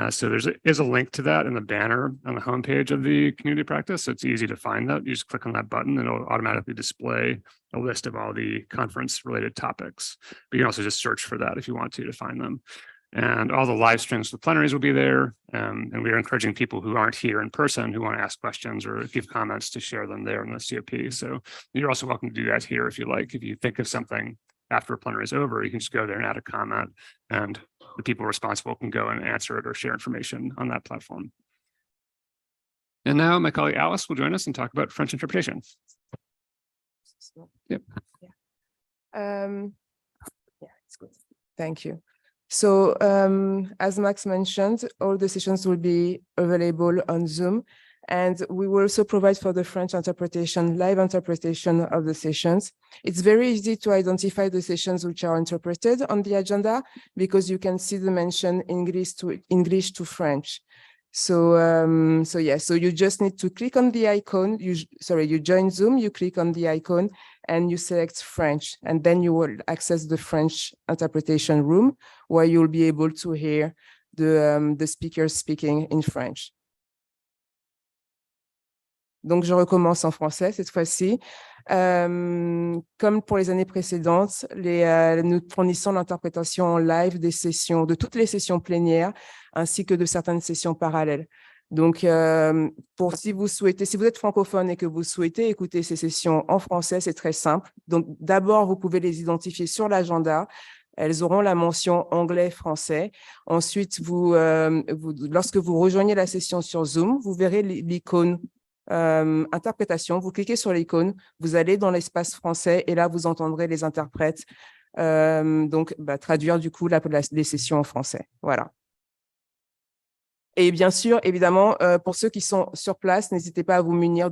So there's a link to that in the banner on the homepage of the community practice. So it's easy to find that. You just click on that button and it'll automatically display a list of all the conference related topics. But you can also just search for that if you want to find them. And all the live streams for plenaries will be there. And we are encouraging people who aren't here in person, who want to ask questions or give comments, to share them there in the COP. So you're also welcome to do that here if you like. If you think of something after a plenary is over, you can just go there and add a comment, and the people responsible can go and answer it or share information on that platform. And now my colleague Alice will join us and talk about French interpretation. Yep. Yeah, it's good. Thank you. So as Max mentioned, all the sessions will be available on Zoom, and we will also provide for the French interpretation, live interpretation of the sessions. It's very easy to identify the sessions which are interpreted on the agenda, because you can see the mention English to French. So so you just need to click on the icon. You join Zoom, you click on the icon and you select French, and then you will access the French interpretation room, where you'll be able to hear the speakers speaking in French. Donc, je recommence en français cette fois-ci. Comme pour les années précédentes, nous fournissons l'interprétation en live des sessions, de toutes les sessions plénières, ainsi que de certaines sessions parallèles. Donc, si vous êtes francophone et que vous souhaitez écouter ces sessions en français, c'est très simple. Donc, d'abord, vous pouvez les identifier sur l'agenda. Elles auront la mention anglais-français. Ensuite, lorsque vous rejoignez la session sur Zoom, vous verrez l'icône interprétation, vous cliquez sur l'icône, vous allez dans l'espace français et là vous entendrez les interprètes traduire du coup les sessions en français. Voilà. Et bien sûr, évidemment, pour ceux qui sont sur place, n'hésitez pas à vous munir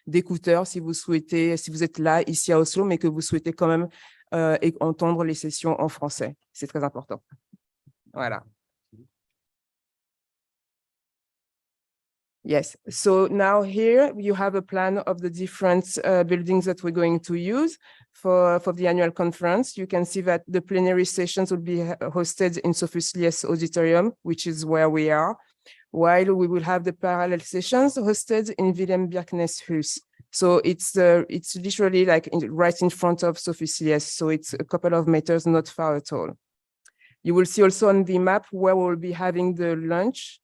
d'écouteurs si vous êtes là ici à Oslo, mais que vous souhaitez quand même entendre les sessions en français. C'est très important. Voilà. Yes, so now here you have a plan of the different buildings that we're going to use for the annual conference. You can see that the plenary sessions will be hosted in Sophus Lies Auditorium, which is where we are, while we will have the parallel sessions hosted in Willem Bjerknes. So it's literally like right in front of Sophus Lies, so it's a couple of meters, not far at all. You will see also on the map where we'll be having the lunch,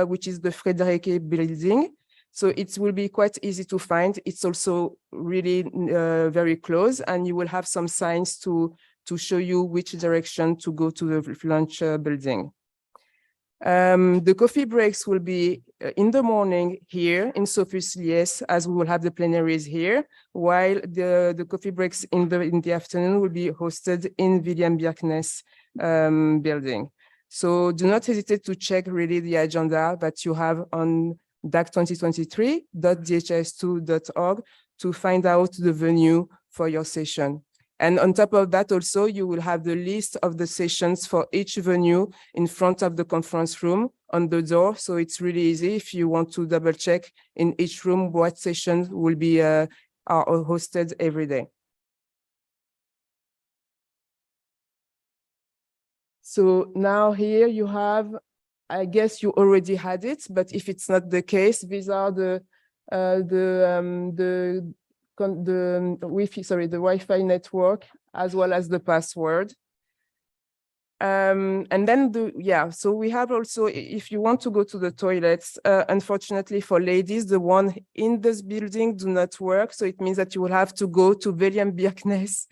which is the Frederike building. So it will be quite easy to find. It's also really very close, and you will have some signs to show you which direction to go to the lunch building. The coffee breaks will be in the morning here in Sophus Lies, as we will have the plenaries here, while the coffee breaks in the afternoon will be hosted in Willem Bjerknes building. So do not hesitate to check really the agenda that you have on dac2023.dhis2.org to find out the venue for your session. And on top of that also, you will have the list of the sessions for each venue in front of the conference room on the door. So it's really easy if you want to double check in each room what sessions will be are hosted every day. So now here you have, I guess you already had it, but if it's not the case, these are the Wi-Fi network as well as the password. And then so we have also, if you want to go to the toilets, unfortunately for ladies, the one in this building do not work. So it means that you will have to go to Willem Bjerknes.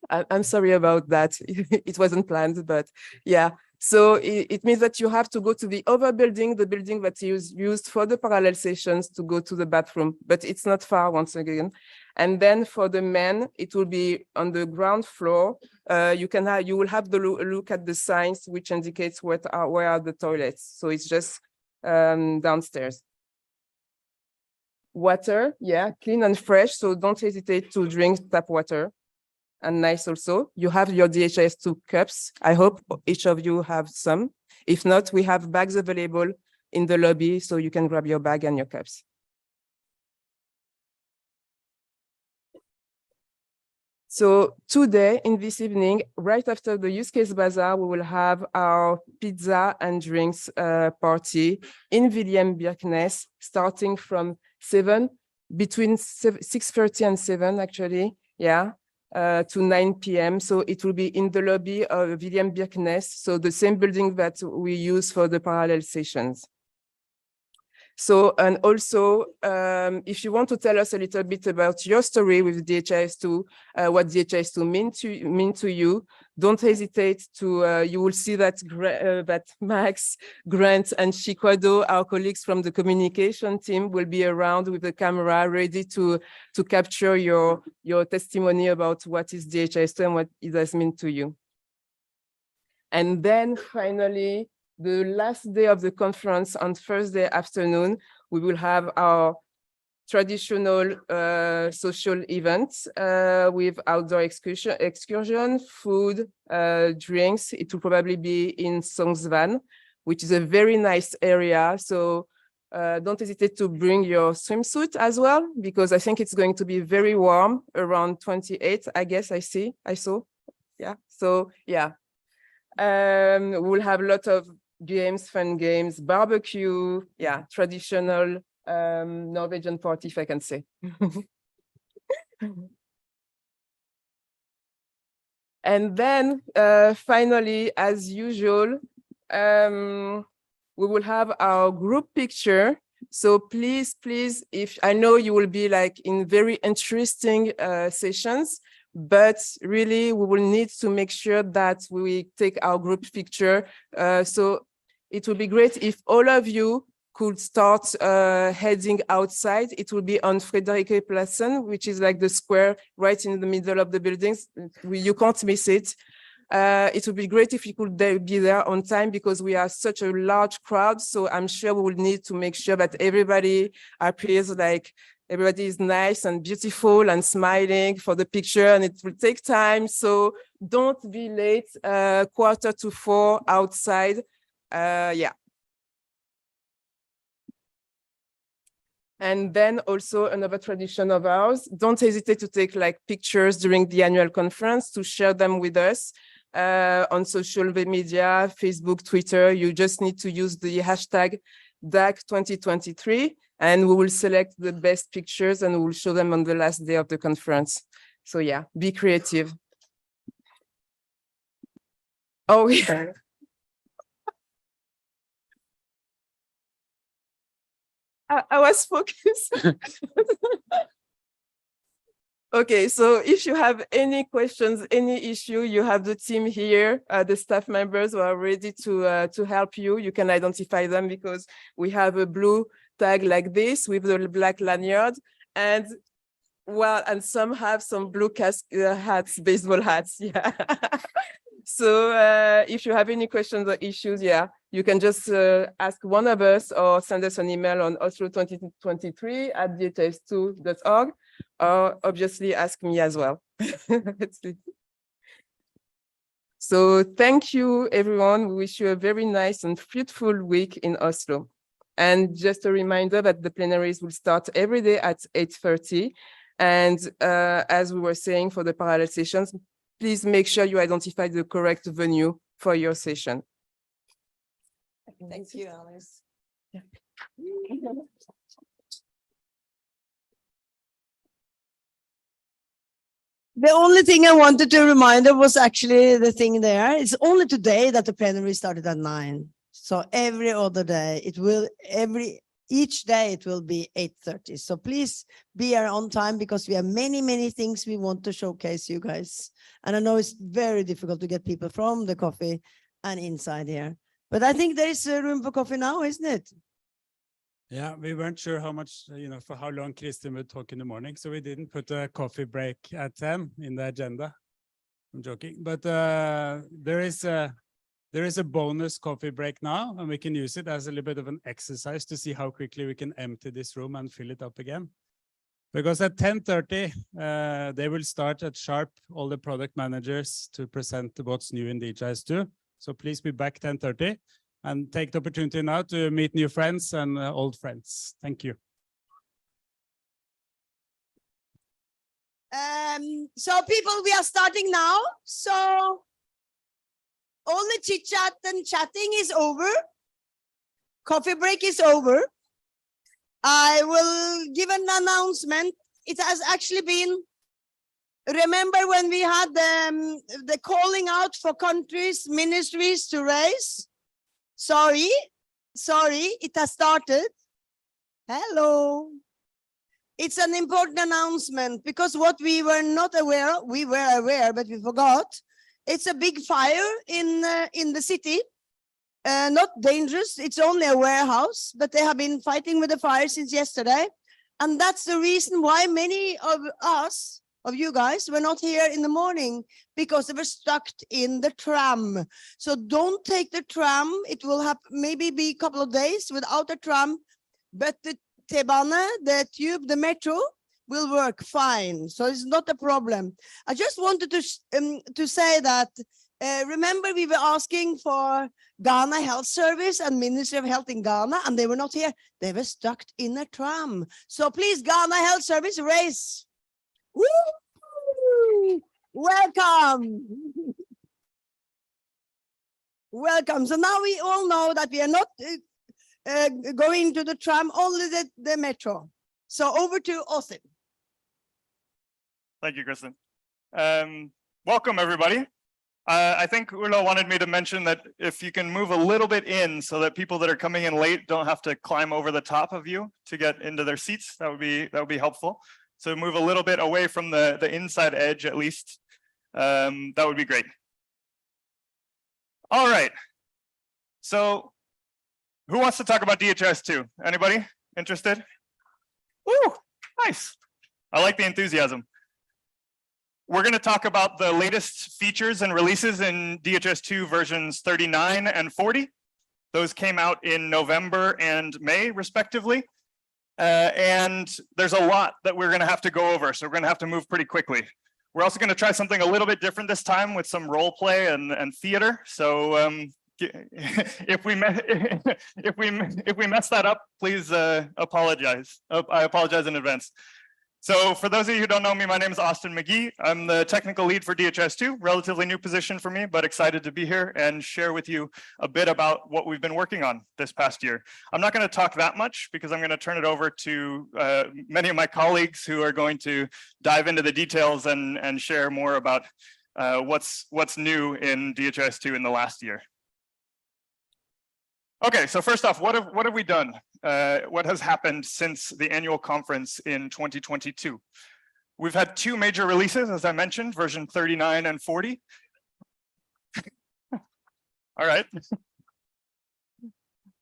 I'm sorry about that. It wasn't planned, but yeah. So it means that you have to go to the other building, the building that is used for the parallel sessions, to go to the bathroom, but it's not far once again. And then for the men, it will be on the ground floor. You will have the look at the signs which indicates where are the toilets. So it's just downstairs. Water, yeah, clean and fresh. So don't hesitate to drink tap water. And nice also. You have your DHIS2 cups. I hope each of you have some. If not, we have bags available in the lobby, so you can grab your bag and your cups. So today, in this evening, right after the use case bazaar, we will have our pizza and drinks party in William Birkness, starting from 7, between 6:30 and 7, actually, yeah, to 9 p.m. So it will be in the lobby of William Birkness, so the same building that we use for the parallel sessions. So, and also, if you want to tell us a little bit about your story with DHIS2, what DHIS2 mean to you, don't hesitate to, you will see that, that Max, Grant, and Chikwado, our colleagues from the communication team, will be around with the camera ready to capture your testimony about what is DHIS2 and what it has meant to you. And then finally, the last day of the conference on Thursday afternoon, we will have our traditional social events with outdoor excursion, food, drinks. It will probably be in Songsvan, which is a very nice area. So don't hesitate to bring your swimsuit as well, because I think it's going to be very warm, around 28, I guess I saw. Yeah, so yeah. We'll have a lot of games, fun games, barbecue, yeah, traditional Norwegian party, if I can say. And then finally, as usual, we will have our group picture. So please, if I know you will be like in very interesting sessions, but really we will need to make sure that we take our group picture. So it would be great if all of you could start heading outside. It will be on Frederikke-Plassen, which is like the square right in the middle of the buildings. You can't miss it. It would be great if you could be there on time, because we are such a large crowd. So I'm sure we will need to make sure that everybody appears like everybody is nice and beautiful and smiling for the picture, and it will take time. So don't be late, 3:45 outside. Yeah. And then also another tradition of ours, don't hesitate to take like pictures during the annual conference, to share them with us on social media, Facebook, Twitter. You just need to use the hashtag DAC 2023, and we will select the best pictures and we'll show them on the last day of the conference. So yeah, be creative. Oh yeah. I was focused. Okay, so if you have any questions, any issue, you have the team here, the staff members who are ready to help you. You can identify them because we have a blue tag like this with the black lanyard, and well, and some have some blue hats, baseball hats. Yeah. So if you have any questions or issues, yeah, you can just ask one of us or send us an email on oslo2023@dhis2.org, or obviously ask me as well. So thank you, everyone. We wish you a very nice and fruitful week in Oslo. And just a reminder that the plenaries will start every day at 8:30. And as we were saying for the parallel sessions, please make sure you identify the correct venue for your session. Thank you, Alice. Yeah. The only thing I wanted to remind of was actually the thing there. It's only today that the plenary started at 9. So every other day, each day it will be 8:30. So please be here on time, because we have many things we want to showcase you guys. And I know it's very difficult to get people from the coffee and inside here. But I think there is room for coffee now, isn't it? Yeah, we weren't sure how much, for how long Kristin would talk in the morning, so we didn't put a coffee break at 10 in the agenda. I'm joking, but there is a bonus coffee break now, and we can use it as a little bit of an exercise to see how quickly we can empty this room and fill it up again. Because at 10:30, they will start at sharp, all the product managers, to present what's new in DHIS2. So please be back 10:30 and take the opportunity now to meet new friends and old friends. Thank you. So people, we are starting now. So all the chit chat and chatting is over. Coffee break is over. I will give an announcement. It has actually been, remember when we had the calling out for countries, ministries to raise? Sorry, it has started. Hello. It's an important announcement because what we were not aware of, we were aware, but we forgot. It's a big fire in the city. Not dangerous, it's only a warehouse, but they have been fighting with the fire since yesterday. And that's the reason why many of us, of you guys, were not here in the morning, because they were stuck in the tram. So don't take the tram. It will have maybe be a couple of days without a tram, but the T-bane, the tube, the metro will work fine. So it's not a problem. I just wanted to say that, remember we were asking for Ghana Health Service and Ministry of Health in Ghana, and they were not here. They were stuck in a tram. So please, Ghana Health Service, raise. Woo! Welcome. Welcome. So now we all know that we are not going to the tram, only the metro. So over to Austin. Thank you, Kristen. Welcome, everybody. I think Ulla wanted me to mention that if you can move a little bit in so that people that are coming in late don't have to climb over the top of you to get into their seats, that would be helpful. So move a little bit away from the inside edge at least. That would be great. All right. So who wants to talk about DHIS2? Anybody interested? Ooh, nice. I like the enthusiasm. We're going to talk about the latest features and releases in DHIS2 versions 39 and 40. Those came out in November and May, respectively. And there's a lot that we're going to have to go over, so we're going to have to move pretty quickly. We're also going to try something a little bit different this time with some role play and theater. So if we mess that up, please apologize. I apologize in advance. So for those of you who don't know me, my name is Austin McGee. I'm the technical lead for DHIS2, relatively new position for me, but excited to be here and share with you a bit about what we've been working on this past year. I'm not going to talk that much because I'm going to turn it over to many of my colleagues who are going to dive into the details and share more about what's new in DHIS2 in the last year. Okay, so first off, what have we done? What has happened since the annual conference in 2022? We've had two major releases, as I mentioned, version 39 and 40. All right.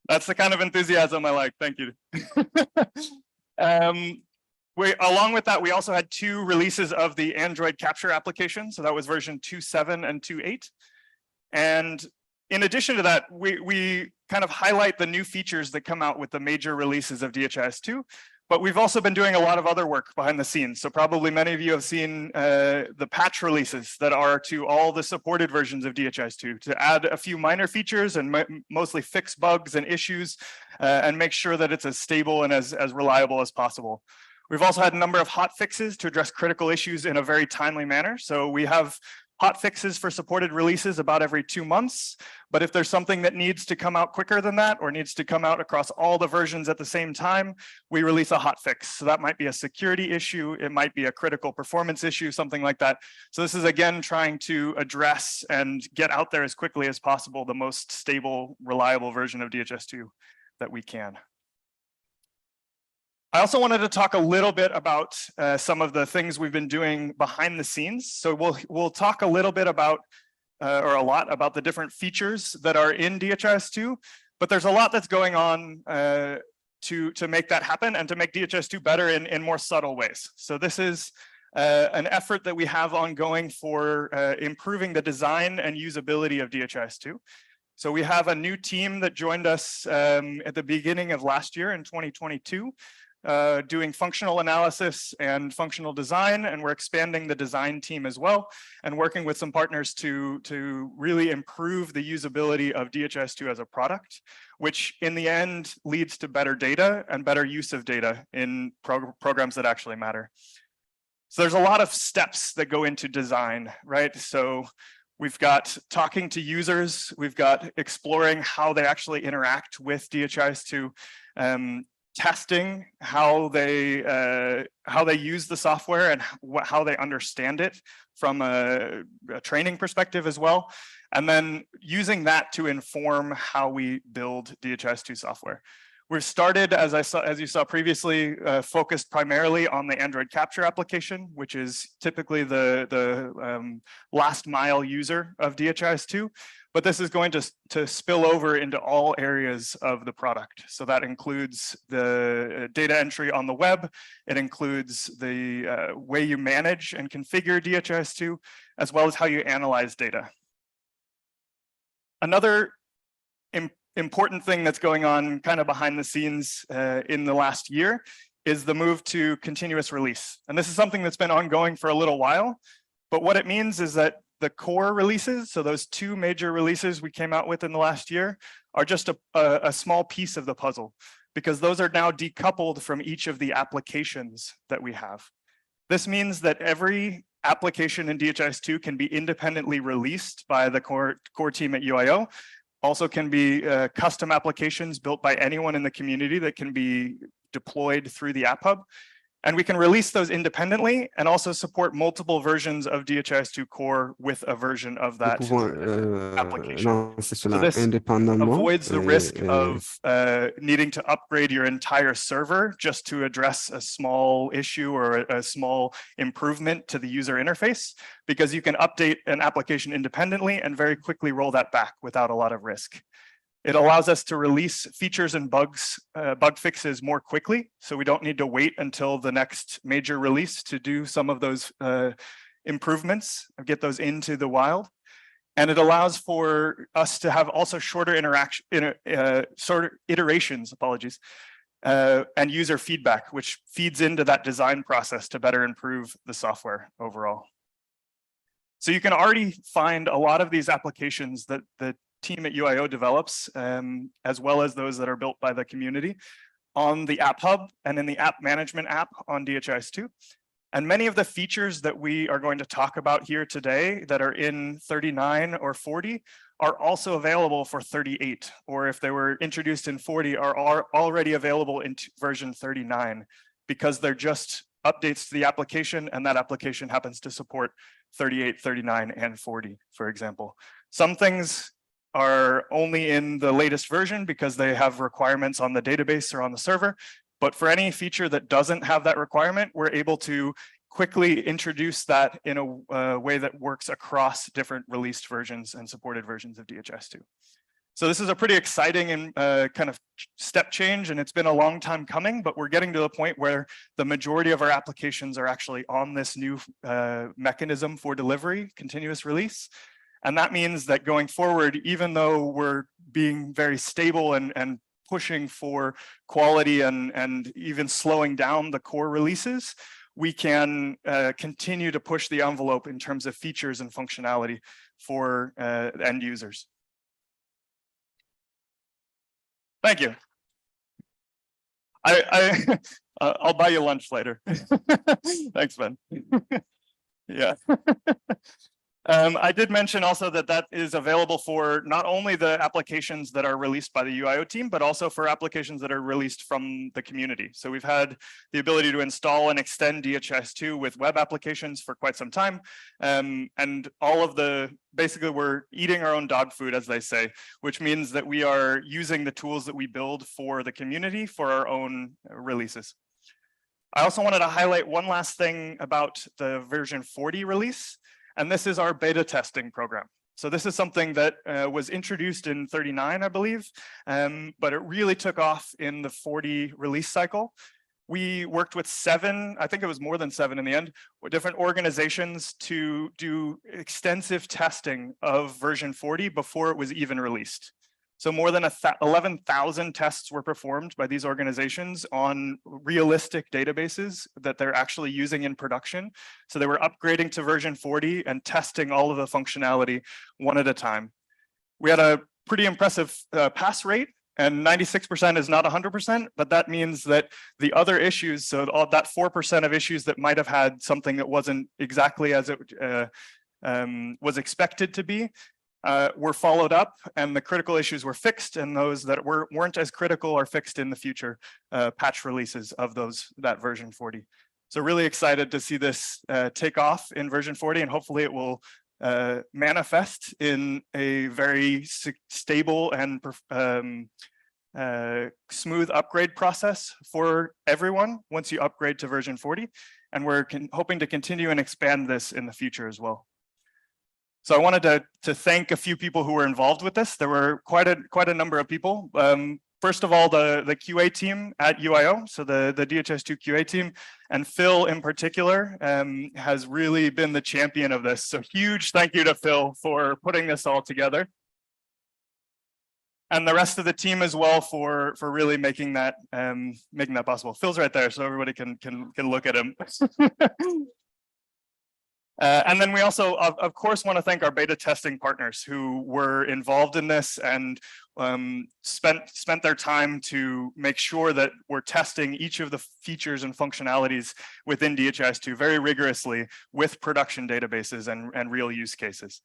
That's the kind of enthusiasm I like. Thank you. Along with that, we also had two releases of the Android capture application. So that was version 2.7 and 2.8. And in addition to that, we kind of highlight the new features that come out with the major releases of DHIS2, but we've also been doing a lot of other work behind the scenes. So probably many of you have seen the patch releases that are to all the supported versions of DHIS2 to add a few minor features and mostly fix bugs and issues and make sure that it's as stable and as reliable as possible. We've also had a number of hot fixes to address critical issues in a very timely manner. So we have hot fixes for supported releases about every 2 months. But if there's something that needs to come out quicker than that, or needs to come out across all the versions at the same time, we release a hot fix. So that might be a security issue. It might be a critical performance issue, something like that. So this is, again, trying to address and get out there as quickly as possible the most stable, reliable version of DHIS2 that we can. I also wanted to talk a little bit about some of the things we've been doing behind the scenes. So we'll talk a little bit about or a lot about the different features that are in DHIS2, but there's a lot that's going on to make that happen and to make DHIS2 better in more subtle ways. So this is an effort that we have ongoing for improving the design and usability of DHIS2. So we have a new team that joined us at the beginning of last year in 2022, doing functional analysis and functional design, and we're expanding the design team as well, and working with some partners to really improve the usability of DHIS2 as a product, which in the end leads to better data and better use of data in programs that actually matter. So there's a lot of steps that go into design, right? So we've got talking to users, we've got exploring how they actually interact with DHIS2, testing how they use the software and how they understand it from a training perspective as well, and then using that to inform how we build DHIS2 software. We've started, as you saw previously, focused primarily on the Android capture application, which is typically the last mile user of DHIS2. But this is going to spill over into all areas of the product. So that includes the data entry on the web. It includes the way you manage and configure DHIS2, as well as how you analyze data. Another important thing that's going on kind of behind the scenes in the last year is the move to continuous release. And this is something that's been ongoing for a little while, but what it means is that the core releases, so those 2 major releases we came out with in the last year, are just a small piece of the puzzle, because those are now decoupled from each of the applications that we have. This means that every application in DHIS2 can be independently released by the core team at UIO. Also can be custom applications built by anyone in the community that can be deployed through the App Hub. And we can release those independently and also support multiple versions of DHIS2 core with a version of that application. So this avoids the risk of needing to upgrade your entire server just to address a small issue or a small improvement to the user interface, because you can update an application independently and very quickly roll that back without a lot of risk. It allows us to release features and bugs, bug fixes more quickly, so we don't need to wait until the next major release to do some of those improvements and get those into the wild. And it allows for us to have also shorter iterations, apologies, and user feedback, which feeds into that design process to better improve the software overall. So you can already find a lot of these applications that the team at UIO develops, as well as those that are built by the community, on the App Hub and in the App Management app on DHIS2. And many of the features that we are going to talk about here today that are in 39 or 40 are also available for 38, or if they were introduced in 40, are already available in version 39, because they're just updates to the application, and that application happens to support 38, 39, and 40, for example. Some things are only in the latest version because they have requirements on the database or on the server. But for any feature that doesn't have that requirement, we're able to quickly introduce that in a way that works across different released versions and supported versions of DHIS2. So this is a pretty exciting and kind of step change, and it's been a long time coming, but we're getting to the point where the majority of our applications are actually on this new mechanism for delivery, continuous release. And that means that going forward, even though we're being very stable and pushing for quality and even slowing down the core releases, we can continue to push the envelope in terms of features and functionality for end users. Thank you. I'll buy you lunch later. Thanks, Ben. Yeah. I did mention also that that is available for not only the applications that are released by the UIO team, but also for applications that are released from the community. So we've had the ability to install and extend DHIS2 with web applications for quite some time. And all of basically we're eating our own dog food, as they say, which means that we are using the tools that we build for the community for our own releases. I also wanted to highlight one last thing about the version 40 release. And this is our beta testing program. So this is something that was introduced in 39, I believe, but it really took off in the 40 release cycle. We worked with 7, I think it was more than 7 in the end, with different organizations to do extensive testing of version 40 before it was even released. So more than 11,000 tests were performed by these organizations on realistic databases that they're actually using in production. So they were upgrading to version 40 and testing all of the functionality one at a time. We had a pretty impressive pass rate, and 96% is not 100%, but that means that the other issues, so all that 4% of issues that might have had something that wasn't exactly as it was expected to be, were followed up, and the critical issues were fixed, and those that weren't as critical are fixed in the future patch releases of that version 40. So really excited to see this take off in version 40, and hopefully it will manifest in a very stable and smooth upgrade process for everyone once you upgrade to version 40. And we're hoping to continue and expand this in the future as well. So I wanted to thank a few people who were involved with this. There were quite a number of people. First of all, the QA team at UIO, so the DHIS2 QA team, and Phil in particular has really been the champion of this. So huge thank you to Phil for putting this all together. And the rest of the team as well for really making that possible. Phil's right there, so everybody can look at him. And then we also, of course, want to thank our beta testing partners who were involved in this and spent their time to make sure that we're testing each of the features and functionalities within DHIS2 very rigorously with production databases and real use cases.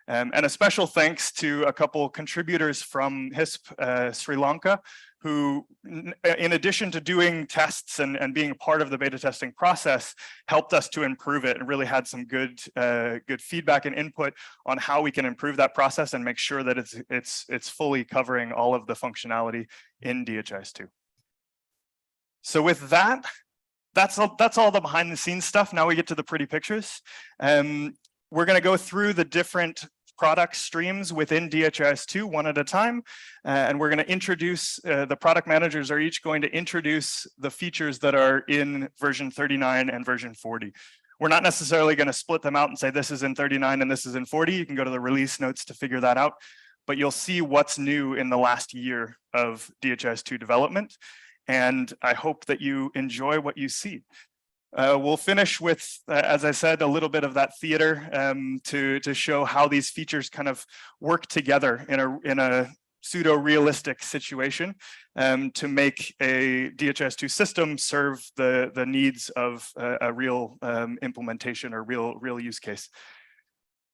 And a special thanks to a couple contributors from HISP Sri Lanka, who, in addition to doing tests and being a part of the beta testing process, helped us to improve it and really had some good feedback and input on how we can improve that process and make sure that it's fully covering all of the functionality in DHIS2. So with that, that's all the behind the scenes stuff. Now we get to the pretty pictures. We're going to go through the different product streams within DHIS2 one at a time. And we're going to introduce, the product managers are each going to introduce the features that are in version 39 and version 40. We're not necessarily going to split them out and say this is in 39 and this is in 40. You can go to the release notes to figure that out. But you'll see what's new in the last year of DHIS2 development. And I hope that you enjoy what you see. We'll finish with, as I said, a little bit of that theater to show how these features kind of work together in a pseudo-realistic situation to make a DHIS2 system serve the needs of a real implementation or real use case.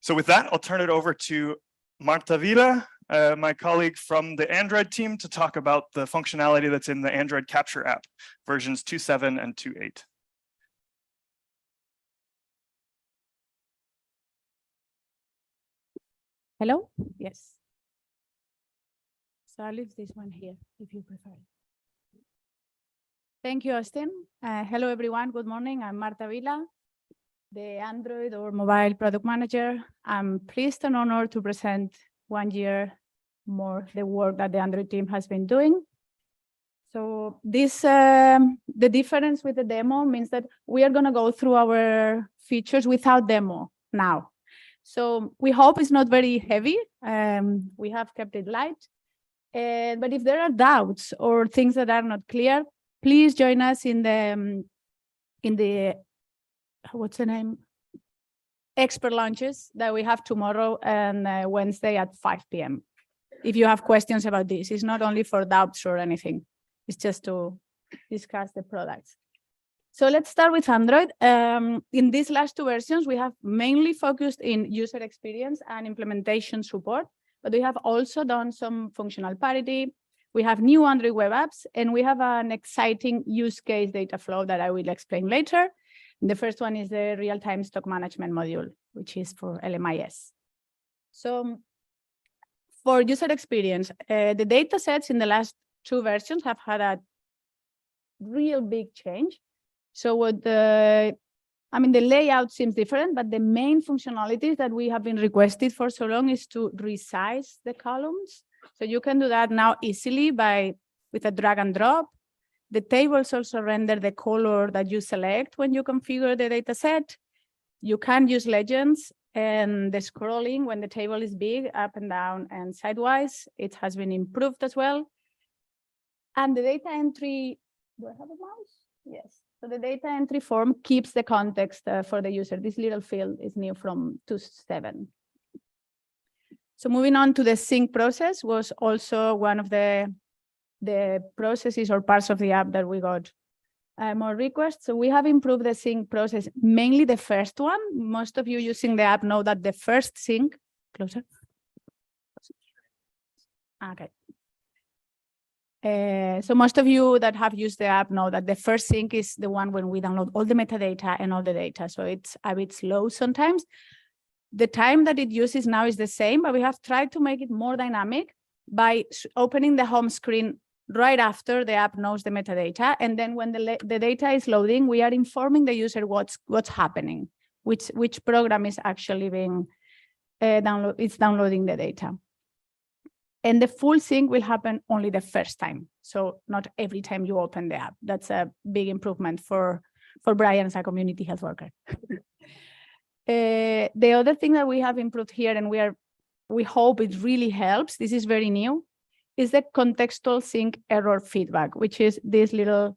So with that, I'll turn it over to Marta Vila, my colleague from the Android team, to talk about the functionality that's in the Android Capture app, versions 2.7 and 2.8. Hello? Yes. So I'll leave this one here if you prefer. Thank you, Austin. Hello, everyone. Good morning. I'm Marta Vila, the Android or mobile product manager. I'm pleased and honored to present 1 year more the work that the Android team has been doing. So this, the difference with the demo means that we are going to go through our features without demo now. So we hope it's not very heavy. We have kept it light. But if there are doubts or things that are not clear, please join us in the what's the name? Expert launches that we have tomorrow and Wednesday at 5 p.m. If you have questions about this, it's not only for doubts or anything. It's just to discuss the products. So let's start with Android. In these last 2 versions, we have mainly focused in user experience and implementation support, but we have also done some functional parity. We have new Android web apps, and we have an exciting use case data flow that I will explain later. The first one is the real-time stock management module, which is for LMIS. So for user experience, the data sets in the last 2 versions have had a real big change. So what the I mean, the layout seems different, but the main functionalities that we have been requested for so long is to resize the columns. So you can do that now easily with a drag and drop. The tables also render the color that you select when you configure the data set. You can use legends, and the scrolling when the table is big, up and down and sidewise, it has been improved as well. And the data entry, do I have a mouse? Yes. So the data entry form keeps the context for the user. This little field is new from 2.7. So moving on to the sync process was also one of the processes or parts of the app that we got more requests. So we have improved the sync process, mainly the first one. Most of you using the app know that the first sync, closer. Okay. So most of you that have used the app know that the first sync is the one when we download all the metadata and all the data. So it's a bit slow sometimes. The time that it uses now is the same, but we have tried to make it more dynamic by opening the home screen right after the app knows the metadata. And then when the data is loading, we are informing the user what's happening, which program is actually being downloading the data. And the full sync will happen only the first time. So not every time you open the app. That's a big improvement for Brian as a community health worker. The other thing that we have improved here, and we hope it really helps, this is very new, is the contextual sync error feedback, which is this little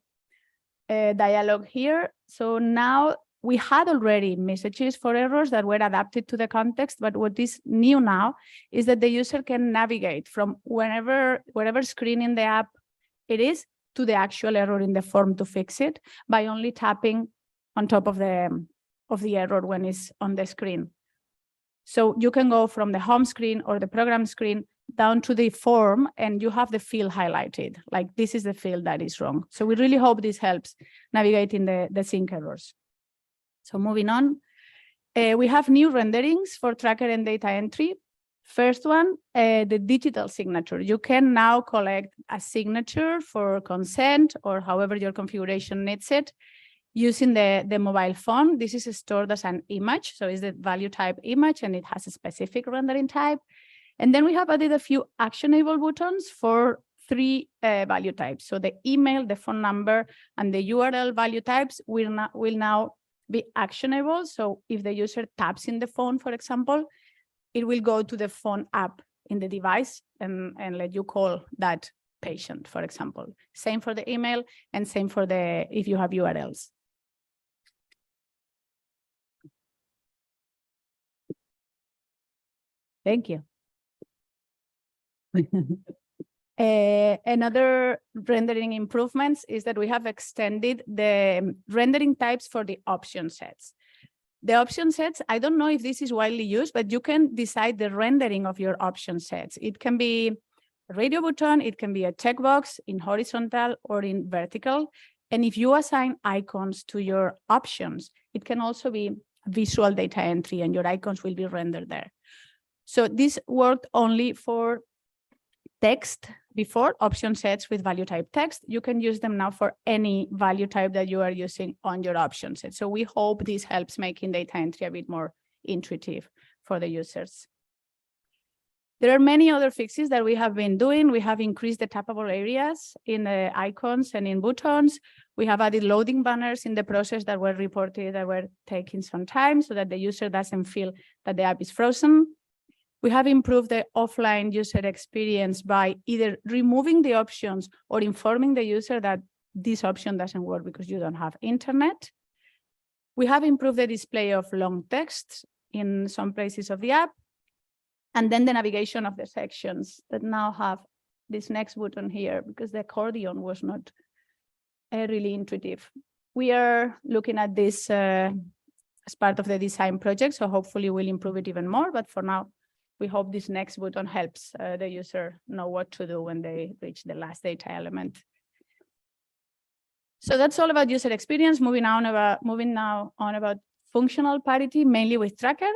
dialogue here. So now we had already messages for errors that were adapted to the context, but what is new now is that the user can navigate from wherever screen in the app it is to the actual error in the form to fix it by only tapping on top of the error when it's on the screen. So you can go from the home screen or the program screen down to the form and you have the field highlighted, like this is the field that is wrong. So we really hope this helps navigating the sync errors. So moving on, we have new renderings for tracker and data entry. First one, the digital signature. You can now collect a signature for consent or however your configuration needs it using the mobile phone. This is stored as an image. So it's the value type image and it has a specific rendering type. And then we have added a few actionable buttons for 3 value types. So the email, the phone number, and the URL value types will now be actionable. So if the user taps in the phone, for example, it will go to the phone app in the device and let you call that patient, for example. Same for the email and same for if you have URLs. Thank you. Another rendering improvements is that we have extended the rendering types for the option sets. The option sets, I don't know if this is widely used, but you can decide the rendering of your option sets. It can be a radio button, it can be a checkbox in horizontal or in vertical. And if you assign icons to your options, it can also be visual data entry and your icons will be rendered there. So this worked only for text before, option sets with value type text. You can use them now for any value type that you are using on your option set. So we hope this helps making data entry a bit more intuitive for the users. There are many other fixes that we have been doing. We have increased the tappable areas in the icons and in buttons. We have added loading banners in the process that were reported that were taking some time so that the user doesn't feel that the app is frozen. We have improved the offline user experience by either removing the options or informing the user that this option doesn't work because you don't have internet. We have improved the display of long text in some places of the app. And then the navigation of the sections that now have this next button here because the accordion was not really intuitive. We are looking at this as part of the design project, so hopefully we'll improve it even more. But for now, we hope this next button helps the user know what to do when they reach the last data element. So that's all about user experience. Moving now on about functional parity, mainly with tracker.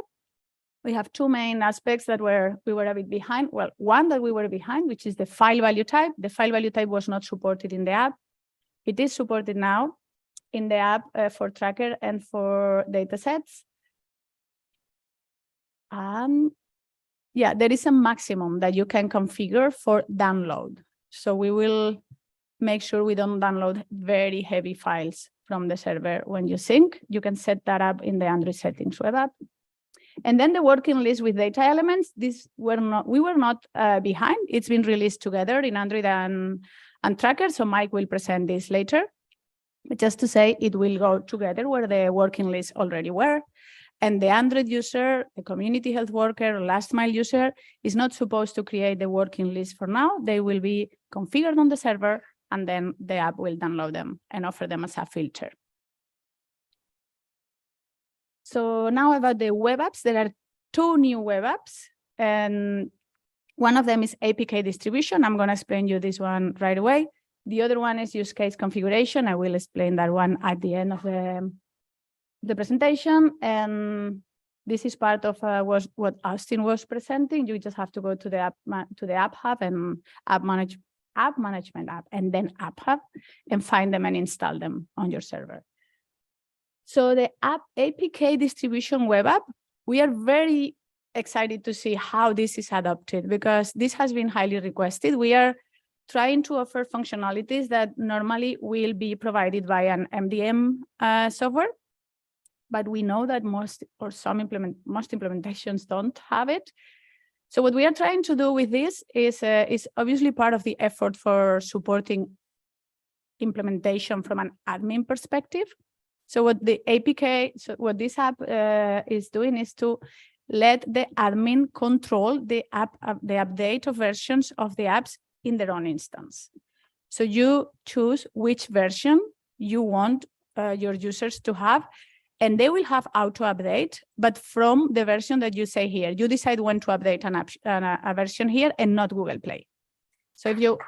We have 2 main aspects that we were a bit behind. Well, one that we were behind, which is the file value type. The file value type was not supported in the app. It is supported now. in the app for tracker and for data sets. Yeah, there is a maximum that you can configure for download. So we will make sure we don't download very heavy files from the server when you sync. You can set that up in the Android settings web app. And then the working list with data elements, we were not behind. It's been released together in Android and Tracker. So Mike will present this later. But just to say, it will go together where the working lists already were. And the Android user, the community health worker, last mile user is not supposed to create the working list for now. They will be configured on the server, and then the app will download them and offer them as a filter. So now about the web apps, there are 2 new web apps, and one of them is APK distribution. I'm going to explain you this one right away. The other one is use case configuration. I will explain that one at the end of the presentation. And this is part of what Austin was presenting. You just have to go to the app hub and app management app, and then app hub, and find them and install them on your server. So the app APK distribution web app, we are very excited to see how this is adopted, because this has been highly requested. We are trying to offer functionalities that normally will be provided by an MDM software, but we know that most implementations don't have it. So what we are trying to do with this is obviously part of the effort for supporting implementation from an admin perspective. So what the APK, so what this app is doing is to let the admin control the update of versions of the apps in their own instance. So you choose which version you want your users to have, and they will have auto update, but from the version that you say here. You decide when to update an app, a version here, and not Google Play. So if you,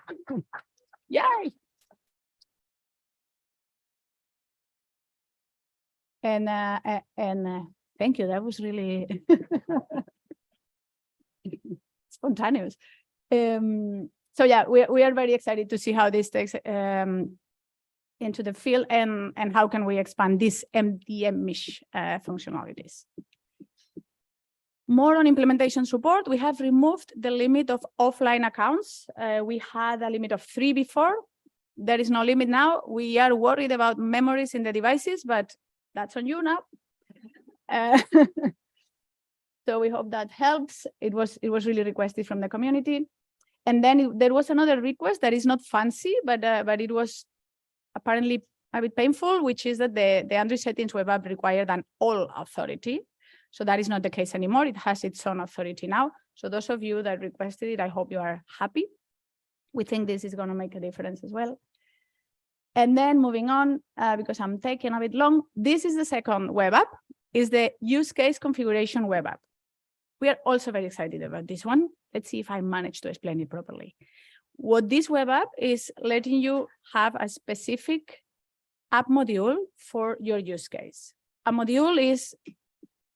yay! And thank you. That was really spontaneous. So yeah, we are very excited to see how this takes into the field, and how can we expand these MDM-ish functionalities. More on implementation support, we have removed the limit of offline accounts. We had a limit of 3 before. There is no limit now. We are worried about memories in the devices, but that's on you now. So we hope that helps. It was really requested from the community. And then there was another request that is not fancy, but it was apparently a bit painful, which is that the Android settings web app required an all authority. So that is not the case anymore. It has its own authority now. So those of you that requested it, I hope you are happy. We think this is going to make a difference as well. And then moving on, because I'm taking a bit long, this is the second web app, is the use case configuration web app. We are also very excited about this one. Let's see if I manage to explain it properly. What this web app is letting you have a specific app module for your use case. A module is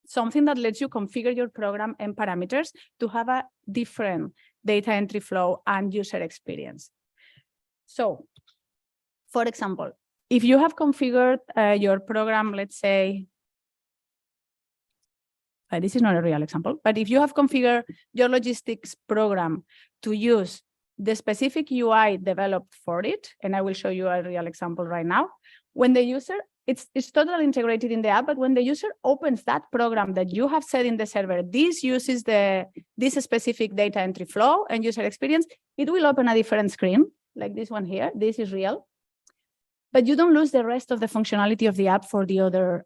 something that lets you configure your program and parameters to have a different data entry flow and user experience. So, for example, if you have configured your program, let's say, this is not a real example, but if you have configured your logistics program to use the specific UI developed for it, and I will show you a real example right now, when the user, it's totally integrated in the app, but when the user opens that program that you have set in the server, this uses this specific data entry flow and user experience, it will open a different screen, like this one here. This is real. But you don't lose the rest of the functionality of the app for the other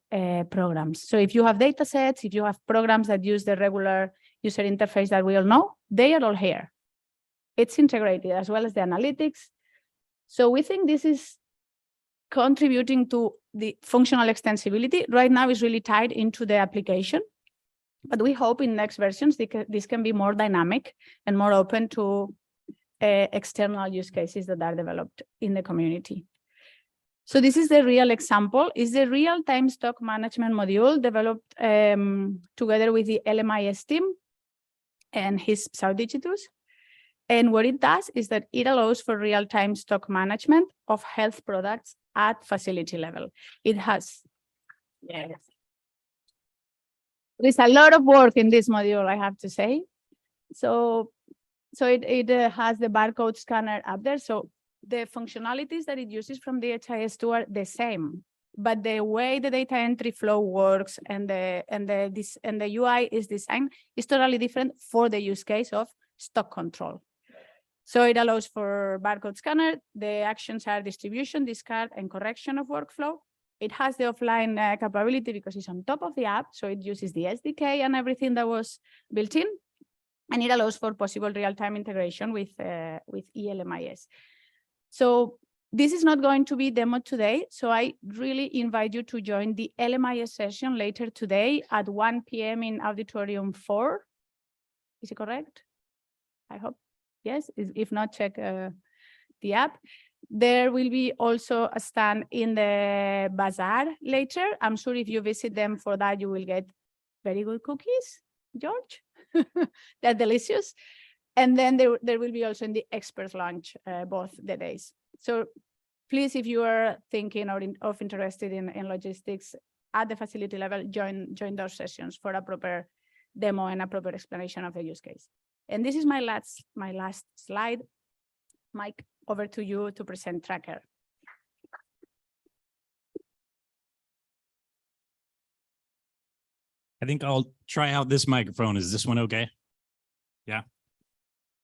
programs. So if you have data sets, if you have programs that use the regular user interface that we all know, they are all here. It's integrated, as well as the analytics. So we think this is contributing to the functional extensibility. Right now is really tied into the application, but we hope in next versions this can be more dynamic and more open to external use cases that are developed in the community. So this is the real example, is the real-time stock management module developed together with the LMIS team and DHIS2 Digitus. And what it does is that it allows for real-time stock management of health products at facility level. It has, yes. There's a lot of work in this module, I have to say. So it has the barcode scanner up there. So the functionalities that it uses from DHIS2 are the same, but the way the data entry flow works and the UI is designed is totally different for the use case of stock control. So it allows for barcode scanner. The actions are distribution, discard, and correction of workflow. It has the offline capability because it's on top of the app. So it uses the SDK and everything that was built in. And it allows for possible real-time integration with ELMIS. So this is not going to be demoed today. So I really invite you to join the LMIS session later today at 1 p.m. in Auditorium 4. Is it correct? I hope. Yes. If not, check the app. There will be also a stand in the bazaar later. I'm sure if you visit them for that, you will get very good cookies, George. They're delicious. And then there will be also in the expert lunch both the days. So please, if you are thinking or interested in logistics at the facility level, join those sessions for a proper demo and a proper explanation of the use case. And this is my last slide. Mike, over to you to present Tracker. I think I'll try out this microphone. Is this one okay? Yeah.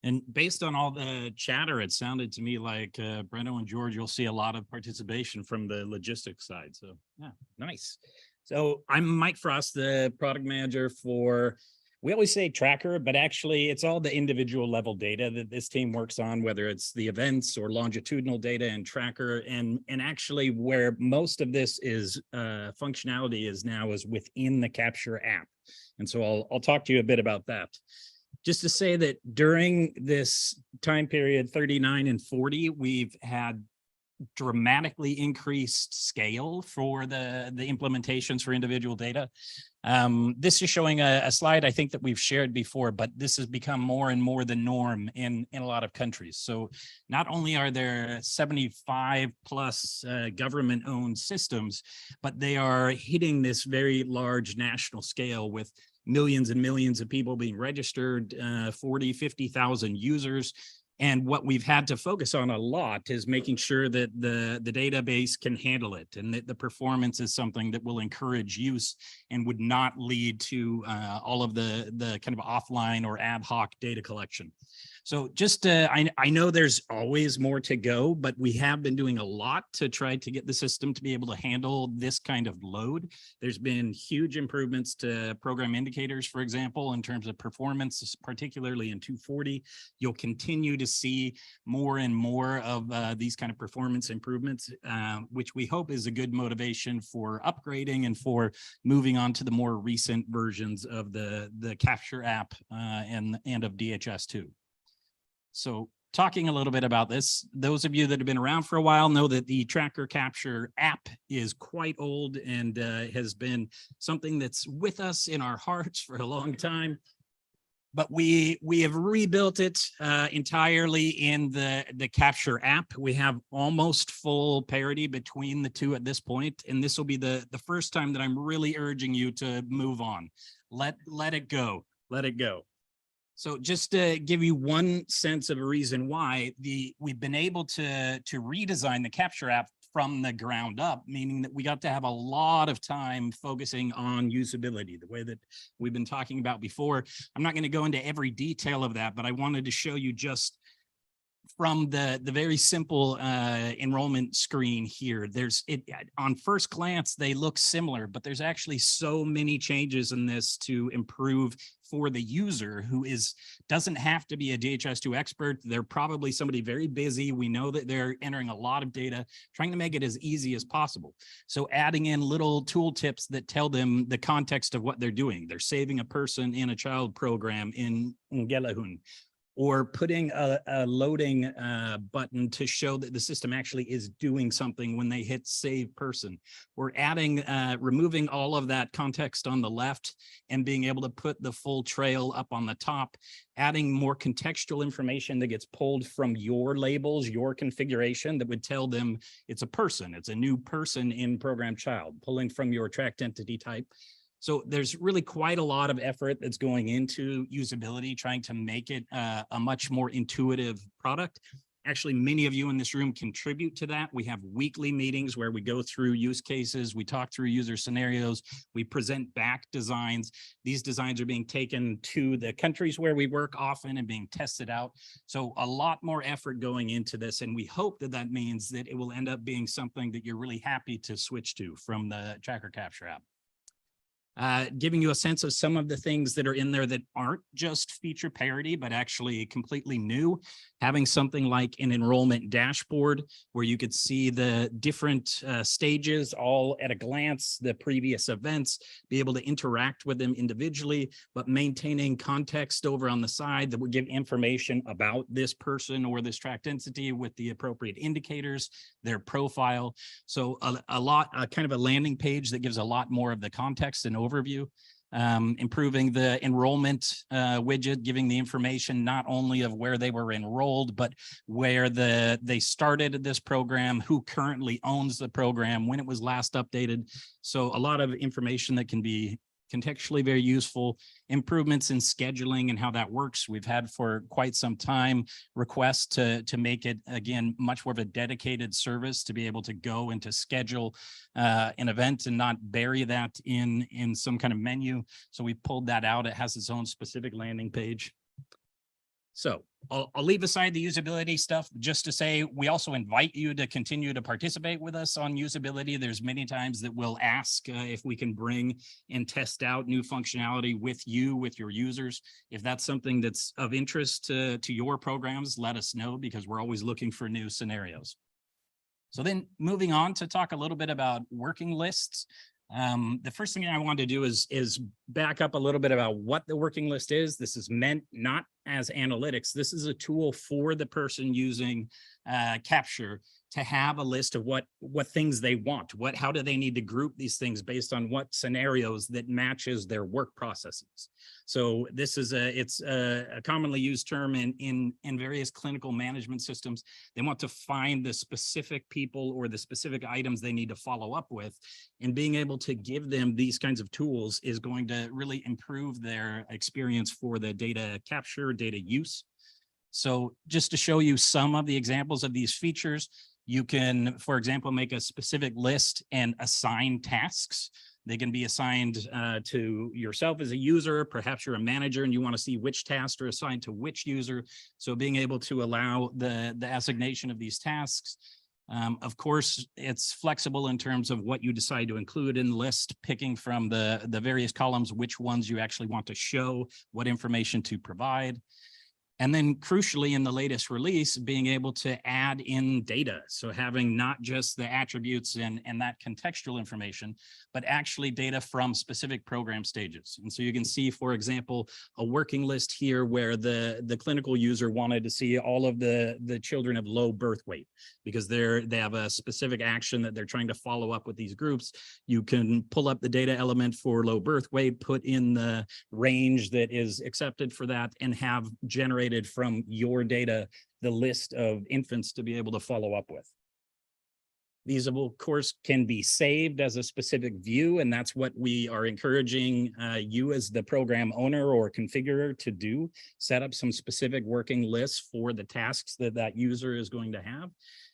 And based on all the chatter, it sounded to me like Breno and George, you'll see a lot of participation from the logistics side. So yeah, nice. So I'm Mike Frost, the product manager for, we always say Tracker, but actually it's all the individual level data that this team works on, whether it's the events or longitudinal data and Tracker. And actually where most of this is functionality is now is within the Capture app. And so I'll talk to you a bit about that. Just to say that during this time period, 39 and 40, we've had dramatically increased scale for the implementations for individual data. This is showing a slide I think that we've shared before, but this has become more and more the norm in a lot of countries. So not only are there 75 plus government-owned systems, but they are hitting this very large national scale with millions and millions of people being registered, 40, 50,000 users. And what we've had to focus on a lot is making sure that the database can handle it and that the performance is something that will encourage use and would not lead to all of the kind of offline or ad hoc data collection. So just, I know there's always more to go, but we have been doing a lot to try to get the system to be able to handle this kind of load. There's been huge improvements to program indicators, for example, in terms of performance, particularly in 240. You'll continue to see more and more of these kind of performance improvements, which we hope is a good motivation for upgrading and for moving on to the more recent versions of the Capture app and of DHIS2. So talking a little bit about this, those of you that have been around for a while know that the Tracker Capture app is quite old and has been something that's with us in our hearts for a long time. But we have rebuilt it entirely in the Capture app. We have almost full parity between the two at this point, and this will be the first time that I'm really urging you to move on. Let it go. Let it go. So just to give you one sense of a reason why we've been able to redesign the Capture app from the ground up, meaning that we got to have a lot of time focusing on usability, the way that we've been talking about before. I'm not going to go into every detail of that, but I wanted to show you just from the very simple enrollment screen here. On first glance, they look similar, but there's actually so many changes in this to improve for the user who doesn't have to be a DHIS2 expert. They're probably somebody very busy. We know that they're entering a lot of data, trying to make it as easy as possible. So adding in little tool tips that tell them the context of what they're doing. They're saving a person in a child program in Ungelahun, or putting a loading button to show that the system actually is doing something when they hit save person. We're adding, removing all of that context on the left and being able to put the full trail up on the top, adding more contextual information that gets pulled from your labels, your configuration that would tell them it's a person, it's a new person in program child, pulling from your tracked entity type. So there's really quite a lot of effort that's going into usability, trying to make it a much more intuitive product. Actually, many of you in this room contribute to that. We have weekly meetings where we go through use cases, we talk through user scenarios, we present back designs. These designs are being taken to the countries where we work often and being tested out. So a lot more effort going into this, and we hope that that means that it will end up being something that you're really happy to switch to from the Tracker Capture app. Giving you a sense of some of the things that are in there that aren't just feature parity, but actually completely new. Having something like an enrollment dashboard where you could see the different stages all at a glance, the previous events, be able to interact with them individually, but maintaining context over on the side that would give information about this person or this tracked entity with the appropriate indicators, their profile. So kind of a landing page that gives a lot more of the context and overview. Improving the enrollment widget, giving the information not only of where they were enrolled, but where they started this program, who currently owns the program, when it was last updated. So a lot of information that can be contextually very useful. Improvements in scheduling and how that works. We've had for quite some time requests to make it, again, much more of a dedicated service to be able to go and to schedule an event and not bury that in some kind of menu. So we pulled that out. It has its own specific landing page. So I'll leave aside the usability stuff just to say we also invite you to continue to participate with us on usability. There's many times that we'll ask if we can bring and test out new functionality with you, with your users. If that's something that's of interest to your programs, let us know, because we're always looking for new scenarios. So then moving on to talk a little bit about working lists. The first thing I want to do is back up a little bit about what the working list is. This is meant not as analytics. This is a tool for the person using Capture to have a list of what things they want, how do they need to group these things based on what scenarios that matches their work processes. So this is it's a commonly used term in various clinical management systems. They want to find the specific people or the specific items they need to follow up with, and being able to give them these kinds of tools is going to really improve their experience for the data capture, data use. So just to show you some of the examples of these features, you can, for example, make a specific list and assign tasks. They can be assigned to yourself as a user. Perhaps you're a manager and you want to see which tasks are assigned to which user. So being able to allow the assignation of these tasks. Of course, it's flexible in terms of what you decide to include in the list, picking from the various columns, which ones you actually want to show, what information to provide. And then crucially, in the latest release, being able to add in data. So having not just the attributes and that contextual information, but actually data from specific program stages. And so you can see, for example, a working list here where the clinical user wanted to see all of the children of low birth weight, because they have a specific action that they're trying to follow up with these groups. You can pull up the data element for low birth weight, put in the range that is accepted for that, and have generated from your data the list of infants to be able to follow up with. These, of course, can be saved as a specific view, and that's what we are encouraging you as the program owner or configurer to do. Set up some specific working lists for the tasks that user is going to have,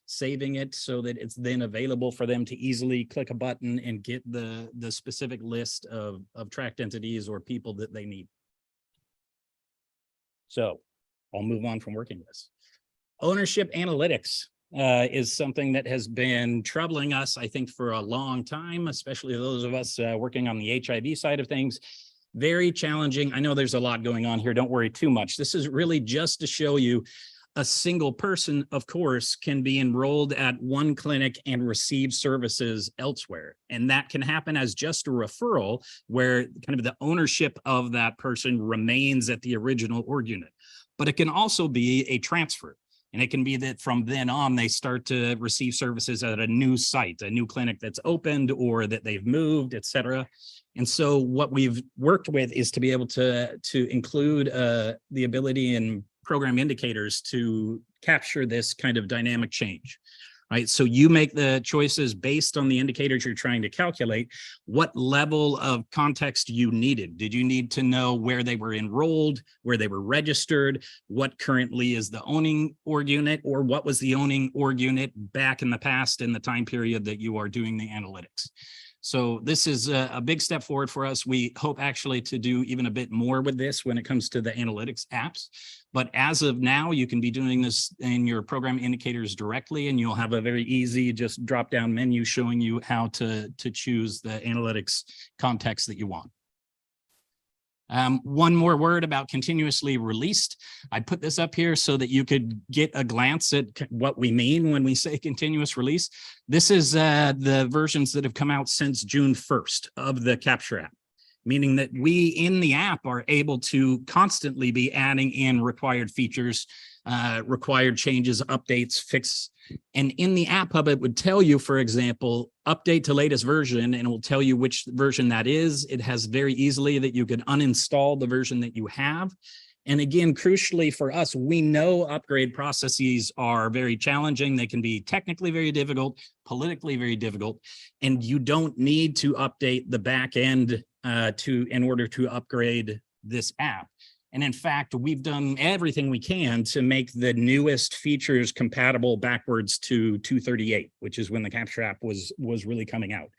saving it so that it's then available for them to easily click a button and get the specific list of tracked entities or people that they need. So I'll move on from working lists. Ownership analytics is something that has been troubling us, I think, for a long time, especially those of us working on the HIV side of things. Very challenging. I know there's a lot going on here. Don't worry too much. This is really just to show you a single person, of course, can be enrolled at one clinic and receive services elsewhere. And that can happen as just a referral where kind of the ownership of that person remains at the original org unit. but it can also be a transfer. And it can be that from then on, they start to receive services at a new site, a new clinic that's opened or that they've moved, et cetera. And so what we've worked with is to be able to include the ability in program indicators to capture this kind of dynamic change. Right, so you make the choices based on the indicators you're trying to calculate. What level of context you needed? Did you need to know where they were enrolled, where they were registered, what currently is the owning org unit, or what was the owning org unit back in the past in the time period that you are doing the analytics? So this is a big step forward for us. We hope actually to do even a bit more with this when it comes to the analytics apps. But as of now, you can be doing this in your program indicators directly, and you'll have a very easy just drop down menu showing you how to choose the analytics context that you want. One more word about continuously released. I put this up here so that you could get a glance at what we mean when we say continuous release. This is the versions that have come out since June 1st of the Capture app, meaning that we in the app are able to constantly be adding in required features, required changes, updates, fix. And in the app hub, it would tell you, for example, update to latest version, and it will tell you which version that is. It has very easily that you could uninstall the version that you have. And again, crucially for us, we know upgrade processes are very challenging. They can be technically very difficult, politically very difficult, and you don't need to update the back end in order to upgrade this app. And in fact, we've done everything we can to make the newest features compatible backwards to 238, which is when the Capture app was really coming out.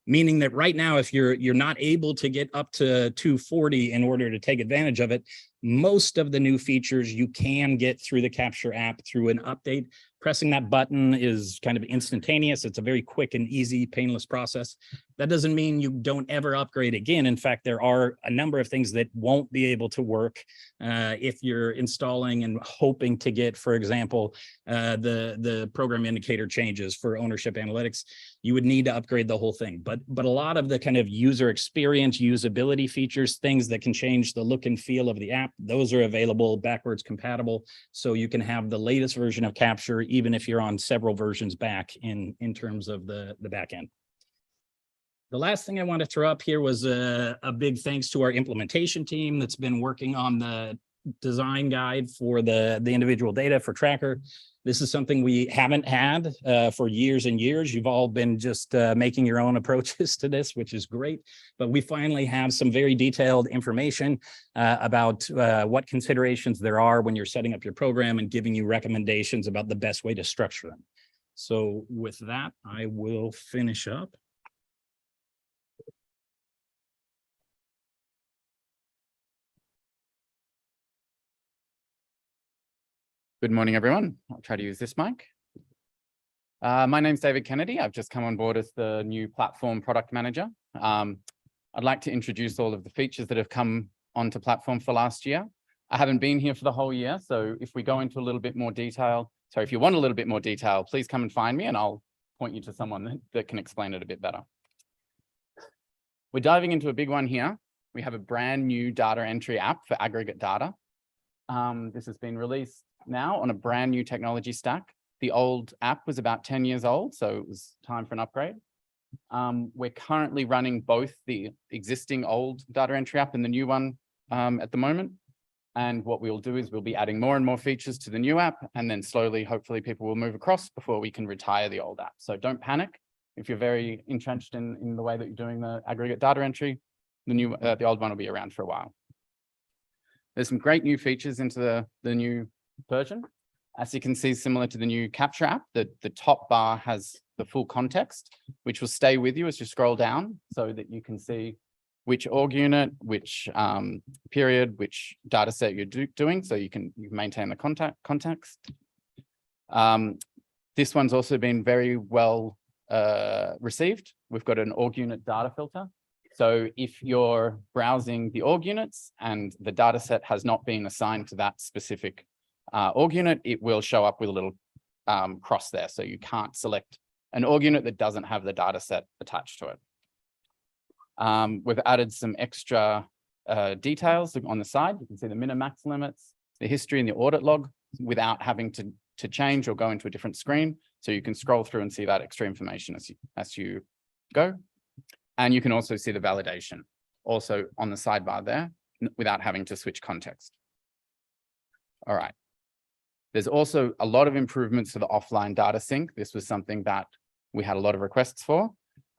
Meaning that right now, if you're not able to get up to 240 in order to take advantage of it, most of the new features you can get through the Capture app through an update. Pressing that button is kind of instantaneous. It's a very quick and easy, painless process. That doesn't mean you don't ever upgrade again. In fact, there are a number of things that won't be able to work if you're installing and hoping to get, for example, the program indicator changes for ownership analytics. You would need to upgrade the whole thing. But a lot of the kind of user experience, usability features, things that can change the look and feel of the app, those are available backwards compatible. So you can have the latest version of Capture even if you're on several versions back in terms of the back end. The last thing I want to throw up here was a big thanks to our implementation team that's been working on the design guide for the individual data for Tracker. This is something we haven't had for years and years. You've all been just making your own approaches to this, which is great. But we finally have some very detailed information about what considerations there are when you're setting up your program and giving you recommendations about the best way to structure them. So with that, I will finish up. Good morning, everyone. I'll try to use this mic. My name's David Kennedy. I've just come on board as the new platform product manager. I'd like to introduce all of the features that have come onto platform for last year. I haven't been here for the whole year, so if we go into a little bit more detail, so if you want a little bit more detail, please come and find me and I'll point you to someone that can explain it a bit better. We're diving into a big one here. We have a brand new data entry app for aggregate data. This has been released now on a brand new technology stack. The old app was about 10 years old, so it was time for an upgrade. We're currently running both the existing old data entry app and the new one at the moment. And what we'll do is we'll be adding more and more features to the new app, and then slowly, hopefully people will move across before we can retire the old app. So don't panic. If you're very entrenched in the way that you're doing the aggregate data entry, the old one will be around for a while. There's some great new features into the new version. As you can see, similar to the new Capture app, the top bar has the full context, which will stay with you as you scroll down so that you can see which org unit, which period, which data set you're doing, so you can maintain the context. This one's also been very well received. We've got an org unit data filter. So if you're browsing the org units and the data set has not been assigned to that specific org unit, it will show up with a little cross there. So you can't select an org unit that doesn't have the data set attached to it. We've added some extra details on the side. You can see the min and max limits. the history and the audit log without having to change or go into a different screen. So you can scroll through and see that extra information as you go. And you can also see the validation also on the sidebar there without having to switch context. All right. There's also a lot of improvements to the offline data sync. This was something that we had a lot of requests for.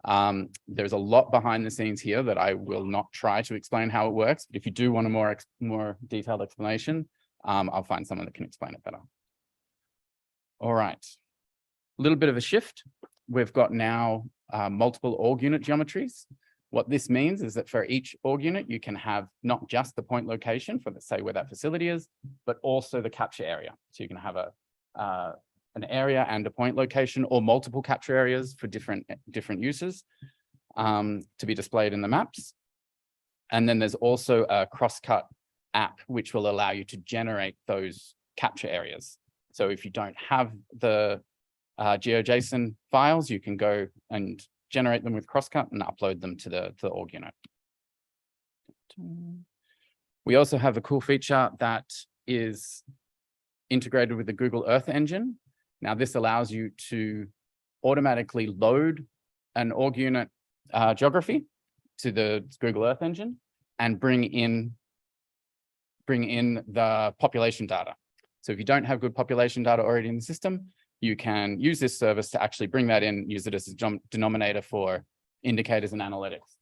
There's a lot behind the scenes here that I will not try to explain how it works. But if you do want a more detailed explanation, I'll find someone that can explain it better. All right. A little bit of a shift. We've got now multiple org unit geometries. What this means is that for each org unit, you can have not just the point location for, let's say, where that facility is, but also the capture area. So you can have an area and a point location or multiple capture areas for different uses to be displayed in the maps. And then there's also a crosscut app, which will allow you to generate those capture areas. So if you don't have the GeoJSON files, you can go and generate them with Crosscut and upload them to the org unit. We also have a cool feature that is integrated with the Google Earth engine. Now, this allows you to automatically load an org unit geography to the Google Earth engine and bring in the population data. So if you don't have good population data already in the system, you can use this service to actually bring that in, use it as a denominator for indicators and analytics.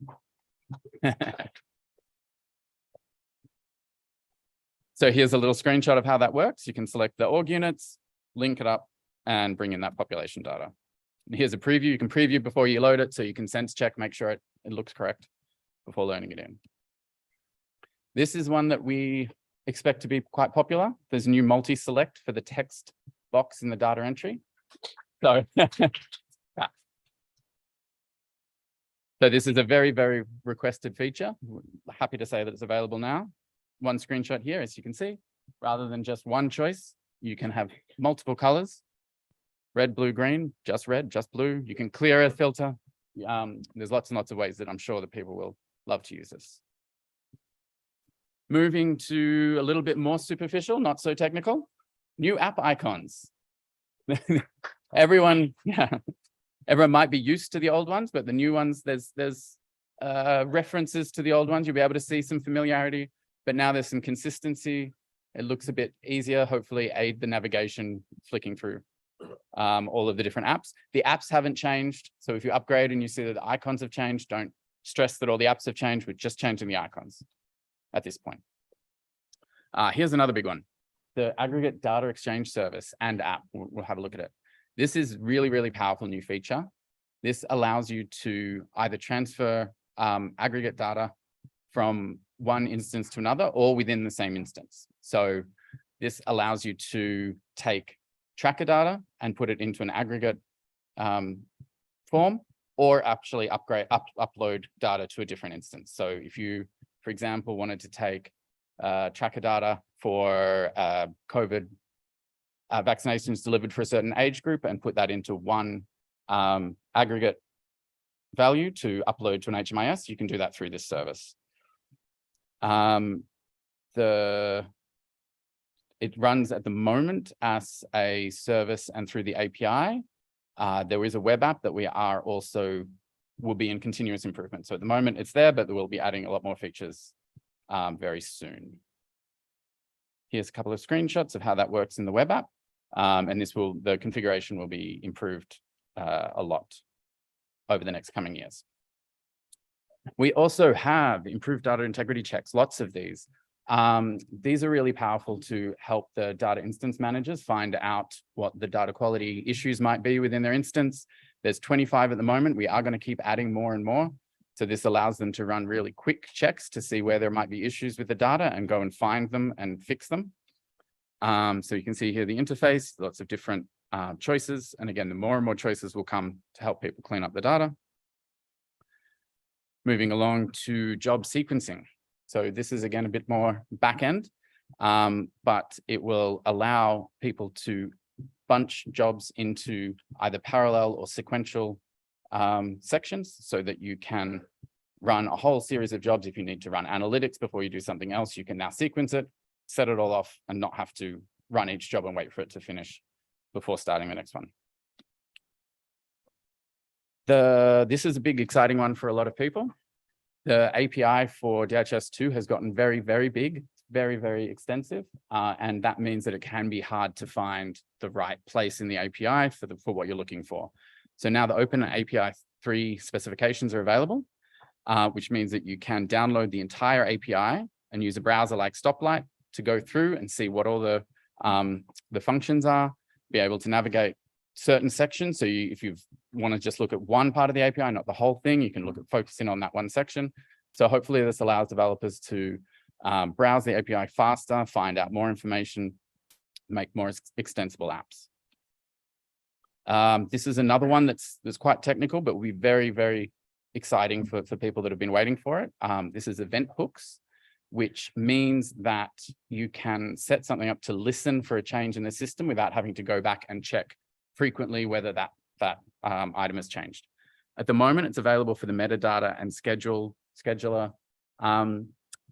So here's a little screenshot of how that works. You can select the org units, link it up, and bring in that population data. And here's a preview. You can preview before you load it, so you can sense check, make sure it looks correct before loading it in. This is one that we expect to be quite popular. There's a new multi-select for the text box in the data entry. So, so this is a very, very requested feature. Happy to say that it's available now. One screenshot here, as you can see, rather than just one choice, you can have multiple colors, red, blue, green, just red, just blue. You can clear a filter. There's lots and lots of ways that I'm sure that people will love to use this. Moving to a little bit more superficial, not so technical. New app icons. Everyone might be used to the old ones, but the new ones, there's references to the old ones. You'll be able to see some familiarity, but now there's some consistency. It looks a bit easier, hopefully aid the navigation flicking through all of the different apps. The apps haven't changed. So if you upgrade and you see that the icons have changed, don't stress that all the apps have changed. We're just changing the icons at this point. Here's another big one. The aggregate data exchange service and app. We'll have a look at it. This is really, really powerful new feature. This allows you to either transfer aggregate data from one instance to another or within the same instance. So this allows you to take tracker data and put it into an aggregate form, or actually upload data to a different instance. So if you, for example, wanted to take tracker data for COVID vaccinations delivered for a certain age group and put that into one aggregate value to upload to an HMIS, you can do that through this service. It runs at the moment as a service and through the API. There is a web app that we are also will be in continuous improvement. So at the moment it's there, but we'll be adding a lot more features very soon. Here's a couple of screenshots of how that works in the web app. And the configuration will be improved a lot over the next coming years. We also have improved data integrity checks, lots of these. These are really powerful to help the data instance managers find out what the data quality issues might be within their instance. There's 25 at the moment. We are going to keep adding more and more. So this allows them to run really quick checks to see where there might be issues with the data and go and find them and fix them. So you can see here the interface, lots of different choices. And again, the more and more choices will come to help people clean up the data. Moving along to job sequencing. So this is again a bit more back-end, but it will allow people to bunch jobs into either parallel or sequential sections so that you can run a whole series of jobs. If you need to run analytics before you do something else, you can now sequence it. set it all off and not have to run each job and wait for it to finish before starting the next one. This is a big, exciting one for a lot of people. The API for DHIS2 has gotten very, very big, very, very extensive. And that means that it can be hard to find the right place in the API for what you're looking for. So now the Open API 3 specifications are available, which means that you can download the entire API and use a browser like Stoplight to go through and see what all the functions are, be able to navigate certain sections. So if you want to just look at one part of the API, not the whole thing, you can look at focusing on that one section. So hopefully this allows developers to browse the API faster, find out more information, make more extensible apps. This is another one that's quite technical, but will be very, very exciting for people that have been waiting for it. This is event hooks, which means that you can set something up to listen for a change in the system without having to go back and check frequently whether that item has changed. At the moment, it's available for the metadata and scheduler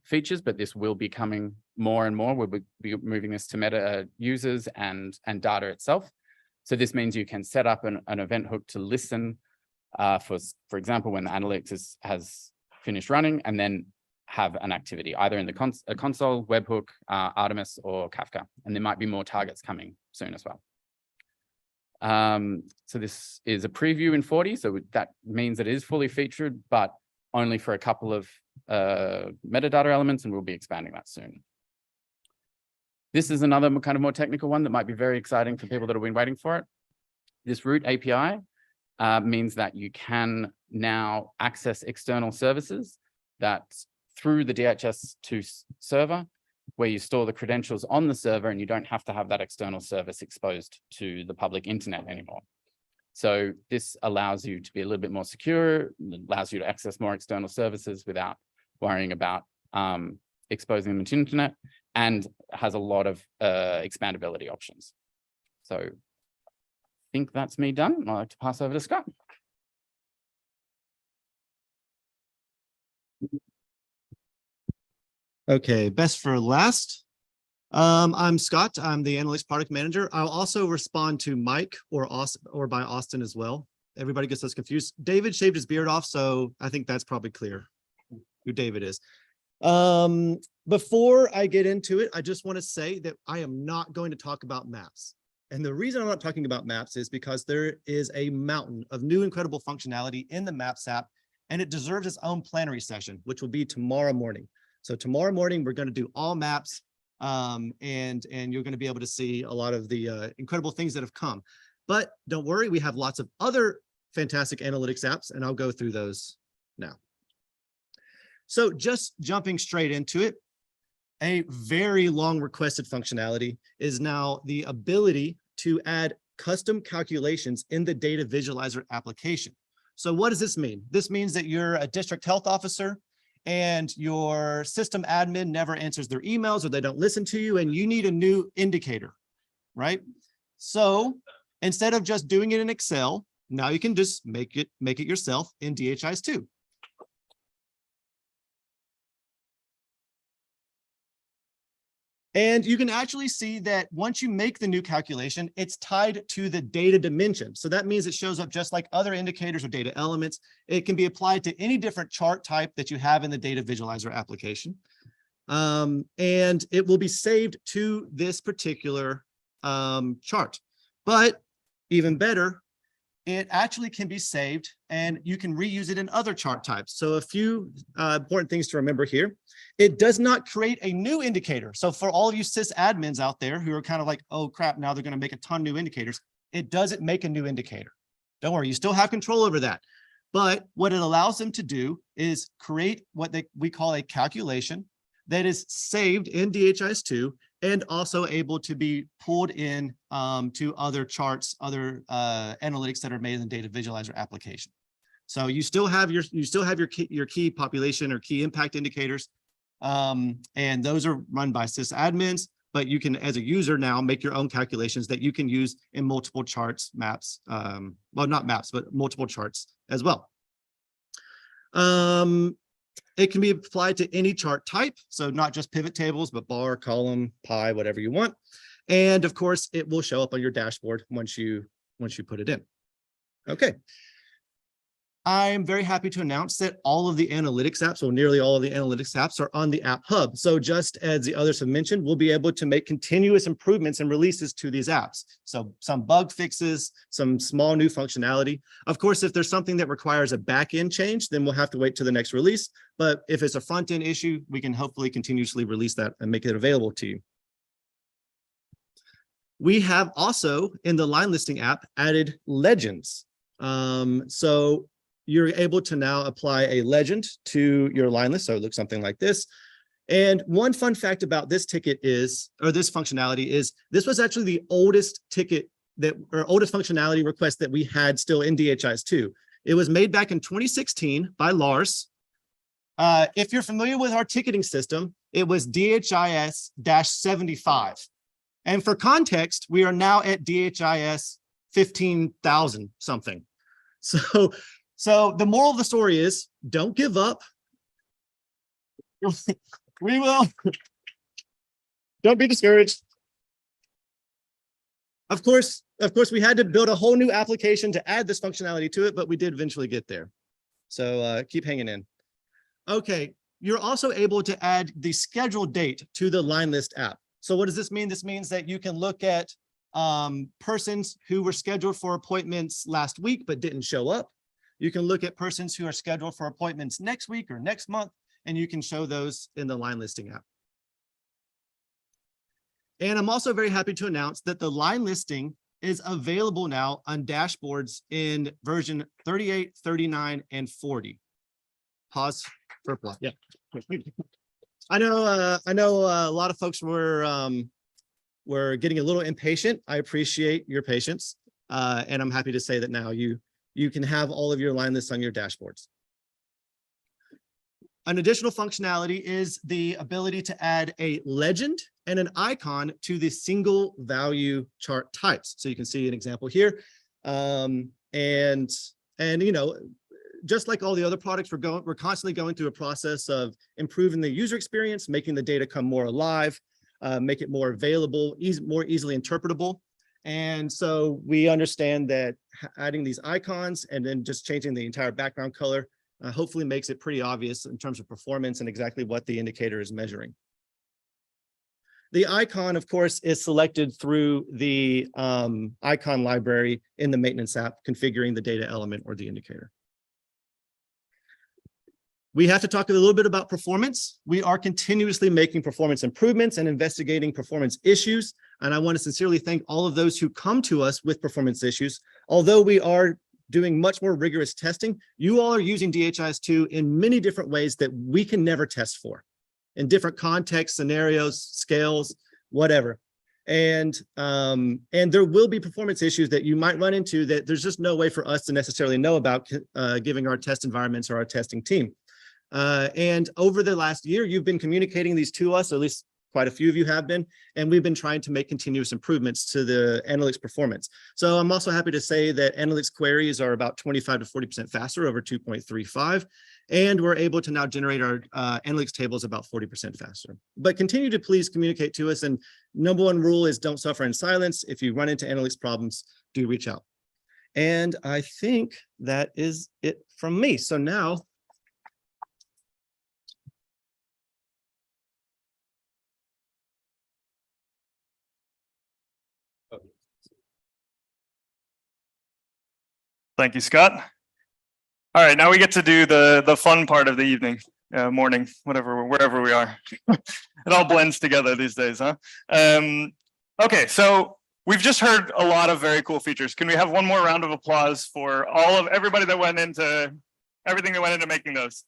features, but this will be coming more and more. We'll be moving this to meta users and data itself. So this means you can set up an event hook to listen for example, when the analytics has finished running, and then have an activity either in the console, webhook, Artemis, or Kafka. And there might be more targets coming soon as well. So this is a preview in 40. So that means it is fully featured, but only for a couple of metadata elements, and we'll be expanding that soon. This is another kind of more technical one that might be very exciting for people that have been waiting for it. This root API means that you can now access external services that through the DHIS2 server, where you store the credentials on the server, and you don't have to have that external service exposed to the public internet anymore. So this allows you to be a little bit more secure, allows you to access more external services without worrying about exposing them to the internet, and has a lot of expandability options. So I think that's me done. I'd like to pass over to Scott. Okay, best for last. I'm Scott. I'm the Analytics Product Manager. I'll also respond to Mike or by Austin as well. Everybody gets us confused. David shaved his beard off, so I think that's probably clear who David is. Before I get into it, I just want to say that I am not going to talk about maps. And the reason I'm not talking about maps is because there is a mountain of new incredible functionality in the Maps app, and it deserves its own plenary session, which will be tomorrow morning. So tomorrow morning, we're going to do all maps, and you're going to be able to see a lot of the incredible things that have come. But don't worry, we have lots of other fantastic analytics apps, and I'll go through those now. So just jumping straight into it, a very long requested functionality is now the ability to add custom calculations in the data visualizer application. So what does this mean? This means that you're a district health officer and your system admin never answers their emails, or they don't listen to you, and you need a new indicator, right? So instead of just doing it in Excel, now you can just make it yourself in DHIS2. And you can actually see that once you make the new calculation, it's tied to the data dimension. So that means it shows up just like other indicators or data elements. It can be applied to any different chart type that you have in the data visualizer application. And it will be saved to this particular chart. But even better, it actually can be saved and you can reuse it in other chart types. So a few important things to remember here. It does not create a new indicator. So for all of you sysadmins out there who are kind of like, oh crap, now they're going to make a ton of new indicators, it doesn't make a new indicator. Don't worry, you still have control over that. But what it allows them to do is create what we call a calculation that is saved in DHIS2 and also able to be pulled in to other charts, other analytics that are made in the data visualizer application. So you still have your key population or key impact indicators, and those are run by sysadmins. But you can, as a user now, make your own calculations that you can use in multiple charts, maps. Well, not maps, but multiple charts as well. It can be applied to any chart type, so not just pivot tables, but bar, column, pie, whatever you want. And of course, it will show up on your dashboard once you put it in. Okay. I'm very happy to announce that all of the analytics apps, or nearly all of the analytics apps, are on the App Hub. So just as the others have mentioned, we'll be able to make continuous improvements and releases to these apps. So some bug fixes, some small new functionality. Of course, if there's something that requires a back-end change, then we'll have to wait to the next release. But if it's a front-end issue, we can hopefully continuously release that and make it available to you. We have also, in the line listing app, added legends. So you're able to now apply a legend to your line list. So it looks something like this. And one fun fact about this ticket is, or this functionality is, this was actually the oldest ticket that, or oldest functionality request that we had still in DHIS2. It was made back in 2016 by Lars. If you're familiar with our ticketing system, it was DHIS-75. And for context, we are now at DHIS 15,000 something. So the moral of the story is, don't give up. We will. Don't be discouraged. Of course, we had to build a whole new application to add this functionality to it, but we did eventually get there. So keep hanging in. Okay, you're also able to add the scheduled date to the line list app. So what does this mean? This means that you can look at persons who were scheduled for appointments last week but didn't show up. You can look at persons who are scheduled for appointments next week or next month, and you can show those in the line listing app. And I'm also very happy to announce that the line listing is available now on dashboards in version 38, 39, and 40. Pause for applause. Yeah. I know a lot of folks were getting a little impatient. I appreciate your patience. And I'm happy to say that now you can have all of your line lists on your dashboards. An additional functionality is the ability to add a legend and an icon to the single value chart types. So you can see an example here. And you know, just like all the other products, we're constantly going through a process of improving the user experience, making the data come more alive, make it more available, more easily interpretable. And so we understand that adding these icons and then just changing the entire background color hopefully makes it pretty obvious in terms of performance and exactly what the indicator is measuring. The icon, of course, is selected through the icon library in the maintenance app, configuring the data element or the indicator. We have to talk a little bit about performance. We are continuously making performance improvements and investigating performance issues. And I want to sincerely thank all of those who come to us with performance issues. Although we are doing much more rigorous testing, you all are using DHIS2 in many different ways that we can never test for, in different contexts, scenarios, scales, whatever. And there will be performance issues that you might run into that there's just no way for us to necessarily know about, giving our test environments or our testing team. And over the last year, you've been communicating these to us, or at least quite a few of you have been, and we've been trying to make continuous improvements to the analytics performance. So I'm also happy to say that analytics queries are about 25 to 40% faster over 2.35, and we're able to now generate our analytics tables about 40% faster. But continue to please communicate to us, and number one rule is don't suffer in silence. If you run into analytics problems, do reach out. And I think that is it from me. So now, thank you, Scott. All right, now we get to do the fun part of the evening, morning, wherever we are. It all blends together these days, huh? Okay, so we've just heard a lot of very cool features. Can we have one more round of applause for everybody that went into everything that went into making those?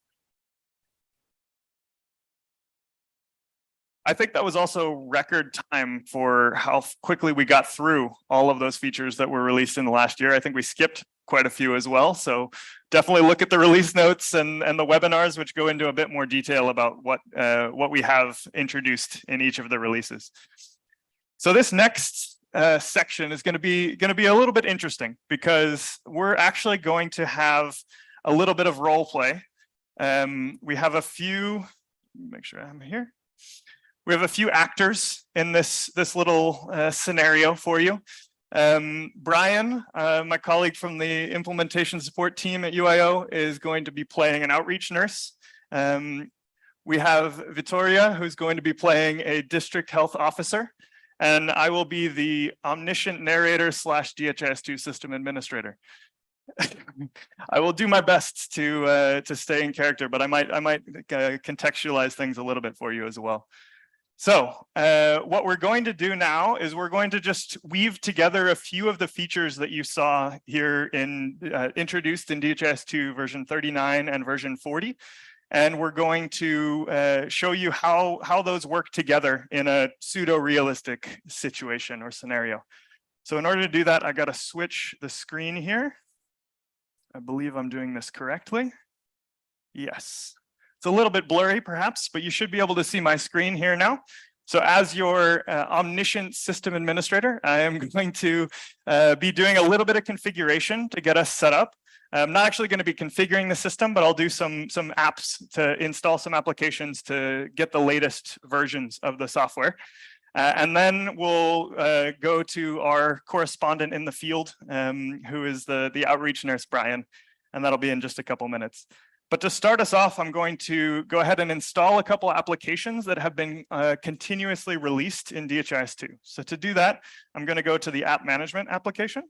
I think that was also record time for how quickly we got through all of those features that were released in the last year. I think we skipped quite a few as well. So definitely look at the release notes and the webinars, which go into a bit more detail about what we have introduced in each of the releases. So this next section is going to be a little bit interesting because we're actually going to have a little bit of role play. We have a few, make sure I'm here. We have a few actors in this little scenario for you. Brian, my colleague from the implementation support team at UIO, is going to be playing an outreach nurse. We have Vittoria, who's going to be playing a district health officer, and I will be the omniscient narrator / DHIS2 system administrator. I will do my best to stay in character, but I might contextualize things a little bit for you as well. So what we're going to do now is we're going to just weave together a few of the features that you saw here in introduced in DHIS2 version 39 and version 40. And we're going to show you how those work together in a pseudo-realistic situation or scenario. So in order to do that, I got to switch the screen here. I believe I'm doing this correctly. Yes. It's a little bit blurry perhaps, but you should be able to see my screen here now. So as your omniscient system administrator, I am going to be doing a little bit of configuration to get us set up. I'm not actually going to be configuring the system, but I'll do some apps to install some applications to get the latest versions of the software. And then we'll go to our correspondent in the field, who is the outreach nurse, Brian, and that'll be in just a couple minutes. But to start us off, I'm going to go ahead and install a couple applications that have been continuously released in DHIS2. So to do that, I'm going to go to the app management application.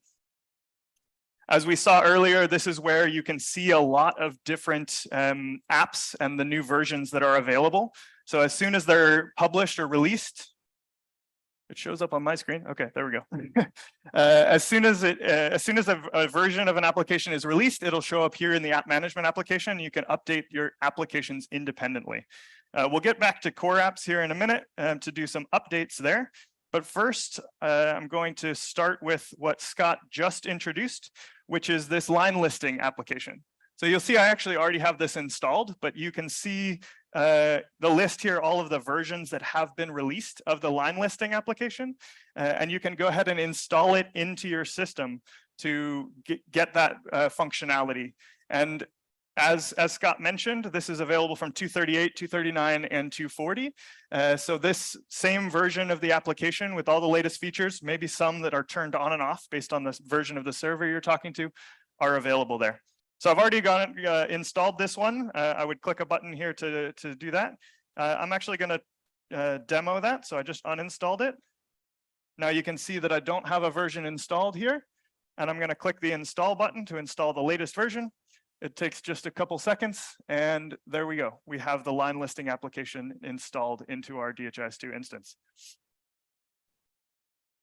As we saw earlier, this is where you can see a lot of different apps and the new versions that are available. So as soon as they're published or released, it shows up on my screen. Okay, there we go. As soon as a version of an application is released, it'll show up here in the app management application. You can update your applications independently. We'll get back to core apps here in a minute to do some updates there. But first, I'm going to start with what Scott just introduced, which is this line listing application. So you'll see I actually already have this installed, but you can see the list here, all of the versions that have been released of the line listing application. And you can go ahead and install it into your system to get that functionality. And as Scott mentioned, this is available from 238, 239, and 240. So this same version of the application with all the latest features, maybe some that are turned on and off based on the version of the server you're talking to, are available there. So I've already installed this one. I would click a button here to do that. I'm actually going to demo that. So I just uninstalled it. Now you can see that I don't have a version installed here. And I'm going to click the install button to install the latest version. It takes just a couple seconds. And there we go. We have the line listing application installed into our DHIS2 instance.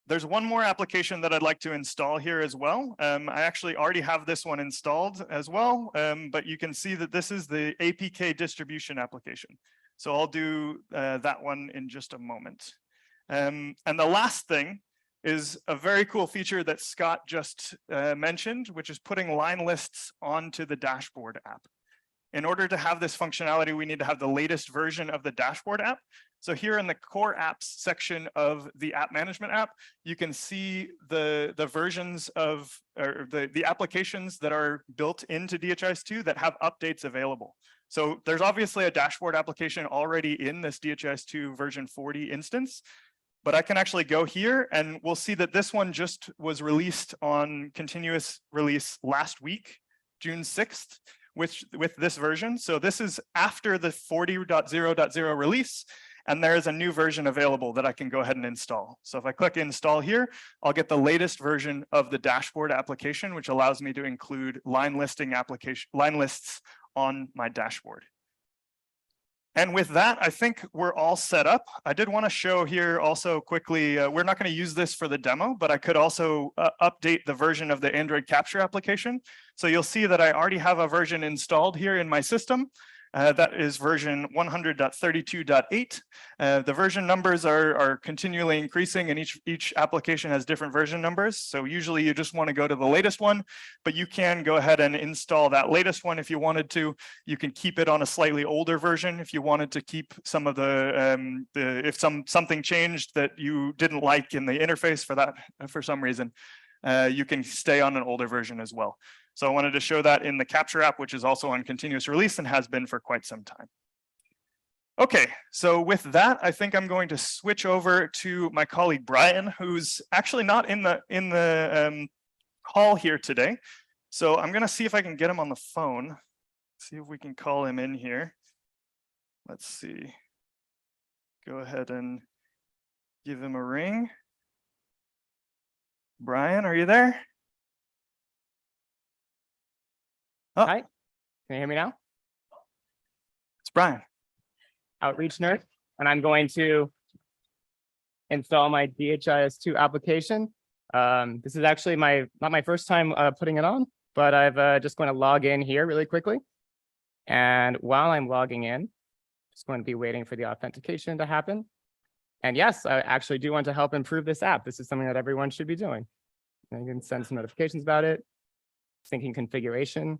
There's one more application that I'd like to install here as well. I actually already have this one installed as well, but you can see that this is the APK distribution application. So I'll do that one in just a moment. And the last thing is a very cool feature that Scott just mentioned, which is putting line lists onto the dashboard app. In order to have this functionality, we need to have the latest version of the dashboard app. So here in the core apps section of the app management app, you can see the versions of or the applications that are built into DHIS2 that have updates available. So there's obviously a dashboard application already in this DHIS2 version 40 instance, but I can actually go here and we'll see that this one just was released on continuous release last week, June 6th. With this version. So this is after the 40.0.0 release, and there is a new version available that I can go ahead and install. So if I click install here, I'll get the latest version of the dashboard application, which allows me to include line lists on my dashboard. And with that, I think we're all set up. I did want to show here also quickly, we're not going to use this for the demo, but I could also update the version of the Android capture application. So you'll see that I already have a version installed here in my system. That is version 100.32.8. The version numbers are continually increasing, and each application has different version numbers. So usually you just want to go to the latest one, but you can go ahead and install that latest one if you wanted to. You can keep it on a slightly older version if you wanted to keep some of if something changed that you didn't like in the interface for some reason. you can stay on an older version as well. So I wanted to show that in the Capture app, which is also on continuous release and has been for quite some time. Okay, so with that, I think I'm going to switch over to my colleague Brian, who's actually not in the call here today. So I'm going to see if I can get him on the phone. See if we can call him in here. Let's see. Go ahead and give him a ring. Brian, are you there? Oh. Hi, can you hear me now? It's Brian. Outreach nerd, and I'm going to install my DHIS2 application. This is actually not my first time putting it on, but I've just going to log in here really quickly. And while I'm logging in, just going to be waiting for the authentication to happen. And yes, I actually do want to help improve this app. This is something that everyone should be doing. And you can send some notifications about it, syncing configuration.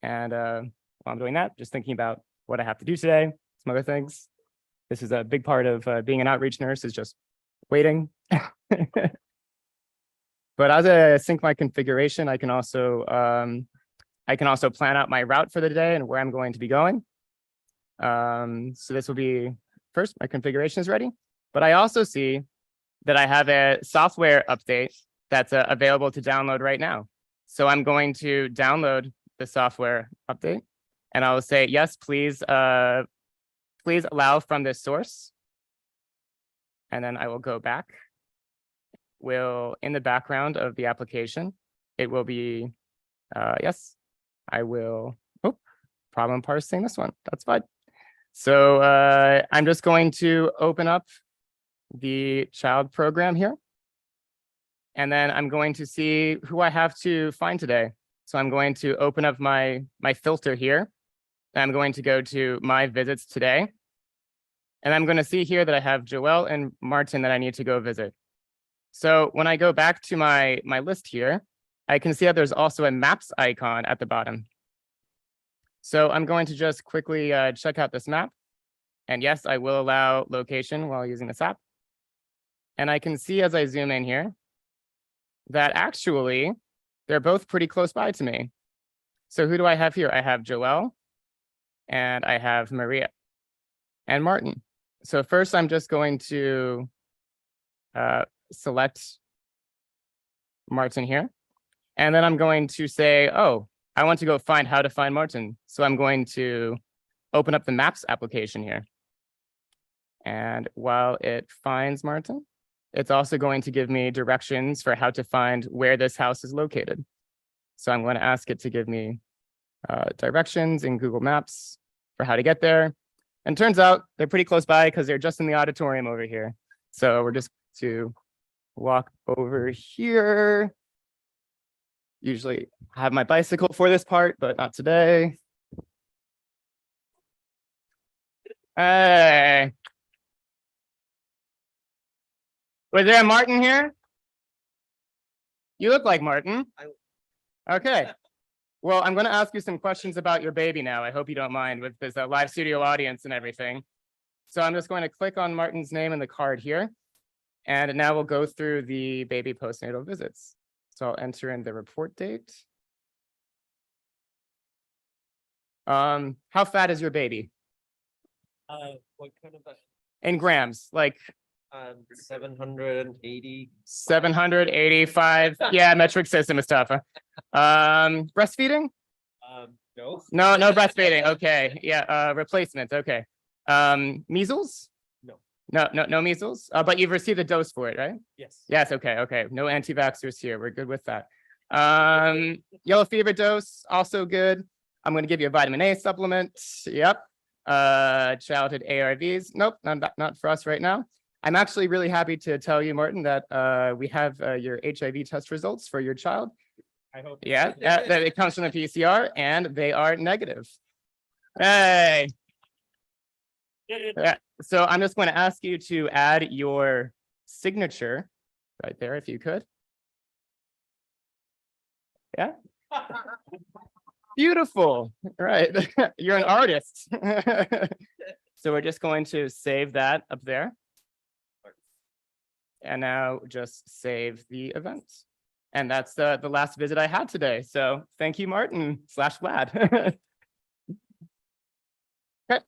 And while I'm doing that, just thinking about what I have to do today, some other things. This is a big part of being an outreach nurse, is just waiting. But as I sync my configuration, I can also plan out my route for the day and where I'm going to be going. So this will be, first, my configuration is ready, but I also see that I have a software update that's available to download right now. So I'm going to download the software update, and I will say, yes, please allow from this source. And then I will go back. In the background of the application, it will be, yes, I will, problem parsing this one, that's fine. So I'm just going to open up the child program here. And then I'm going to see who I have to find today. So I'm going to open up my filter here. And I'm going to go to my visits today. And I'm going to see here that I have Joelle and Martin that I need to go visit. So when I go back to my list here, I can see that there's also a maps icon at the bottom. So I'm going to just quickly check out this map. And yes, I will allow location while using this app. And I can see as I zoom in here that actually they're both pretty close by to me. So who do I have here? I have Joelle and I have Maria and Martin. So first I'm just going to select Martin here. And then I'm going to say, oh, I want to go find how to find Martin. So I'm going to open up the Maps application here. And while it finds Martin, it's also going to give me directions for how to find where this house is located. So I'm going to ask it to give me directions in Google Maps for how to get there. And turns out they're pretty close by because they're just in the auditorium over here. So we're just to walk over here. Usually have my bicycle for this part, but not today. Hey. Was there a Martin here? You look like Martin. Okay. Well, I'm going to ask you some questions about your baby now. I hope you don't mind with this live studio audience and everything. So I'm just going to click on Martin's name in the card here. And now we'll go through the baby postnatal visits. So I'll enter in the report date. How fat is your baby? What kind of In grams, like 780. 785. Yeah, metric system is tough. Breastfeeding? No. No breastfeeding. Okay. Yeah. Replacement. Okay. Measles? No measles. But you've received a dose for it, right? Yes. Yes. Okay. No anti-vaxxers here. We're good with that. Yellow fever dose, also good. I'm going to give you a vitamin A supplement. Yep. Childhood ARVs. Nope, not for us right now. I'm actually really happy to tell you, Martin, that we have your HIV test results for your child. I hope. Yeah, that it comes from the PCR and they are negative. Hey. Yeah. So I'm just going to ask you to add your signature right there, if you could. Yeah. Beautiful. Right. You're an artist. So we're just going to save that up there. And now just save the event. And that's the last visit I had today. So thank you, Martin / Vlad. Okay.